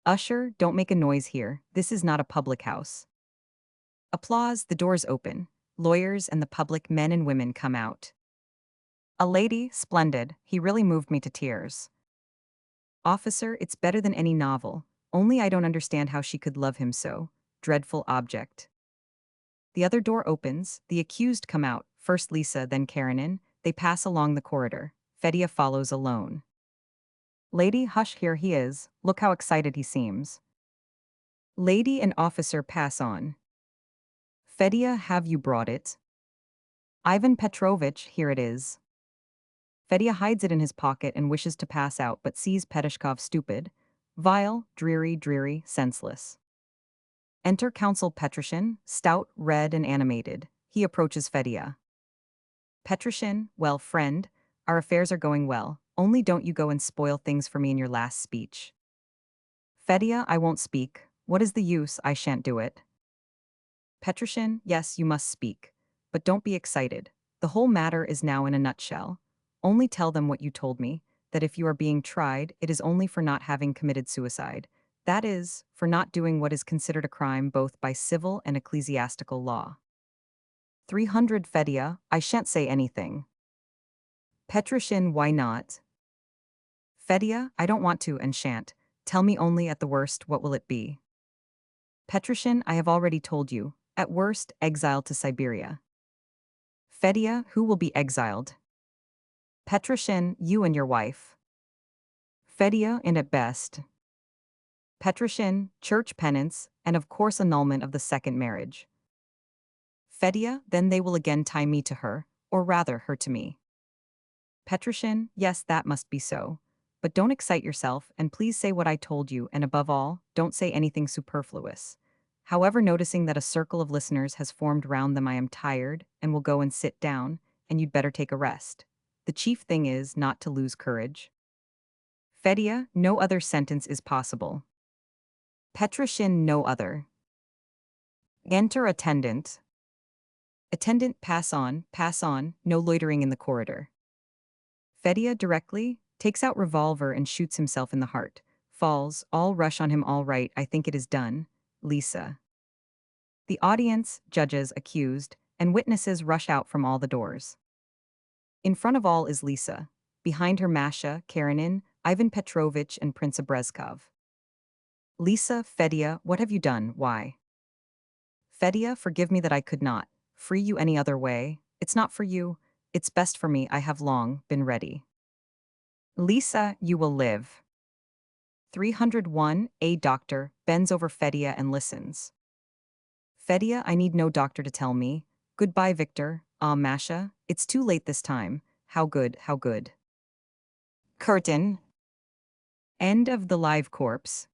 Usher, don't make a noise here. This is not a public house. Applause, the doors open. Lawyers and the public, men and women, come out. A lady, splendid, he really moved me to tears. Officer, it's better than any novel, only I don't understand how she could love him so. Dreadful object. The other door opens, the accused come out, first Lisa, then Karenin, they pass along the corridor. Fedya follows alone. Lady, hush, here he is, look how excited he seems. Lady and officer pass on. Fedya, have you brought it? Ivan Petrovich, here it is. Fedya hides it in his pocket and wishes to pass out but sees Petishkov stupid, vile, dreary, senseless. Enter Counsel Petrushin, stout, red and animated. He approaches Fedya. Petrushin, well, friend, our affairs are going well, only don't you go and spoil things for me in your last speech. Fedya, I won't speak. What is the use? I shan't do it. Petrushin, yes, you must speak. But don't be excited. The whole matter is now in a nutshell. Only tell them what you told me, that if you are being tried, it is only for not having committed suicide. That is, for not doing what is considered a crime both by civil and ecclesiastical law. 300 Fedya, I shan't say anything. Petrushin, why not? Fedya, I don't want to and shan't. Tell me only at the worst, what will it be? Petrushin, I have already told you. At worst, exiled to Siberia. Fedya, who will be exiled? Petrushin, you and your wife. Fedya, and at best. Petrushin, church penance, and of course annulment of the second marriage. Fedya, then they will again tie me to her, or rather her to me. Petrushin, yes, that must be so. But don't excite yourself, and please say what I told you, and above all, don't say anything superfluous. However, noticing that a circle of listeners has formed round them, I am tired, and will go and sit down, and you'd better take a rest. The chief thing is not to lose courage. Fedya, no other sentence is possible. Petrushin, no other. Enter attendant. Attendant, pass on, no loitering in the corridor. Fedya directly takes out revolver and shoots himself in the heart. Falls, all rush on him, all right, I think it is done. Lisa. The audience, judges, accused, and witnesses rush out from all the doors. In front of all is Lisa. Behind her Masha, Karenin, Ivan Petrovich, and Prince Abrezkov. Lisa, Fedya, what have you done? Why? Fedya, forgive me that I could not free you any other way. It's not for you. It's best for me. I have long been ready. Lisa, you will live. 301, a doctor, bends over Fedya and listens. Fedya, I need no doctor to tell me. Goodbye, Victor. Ah, Masha, it's too late this time. How good, how good. Curtain. End of The Live Corpse.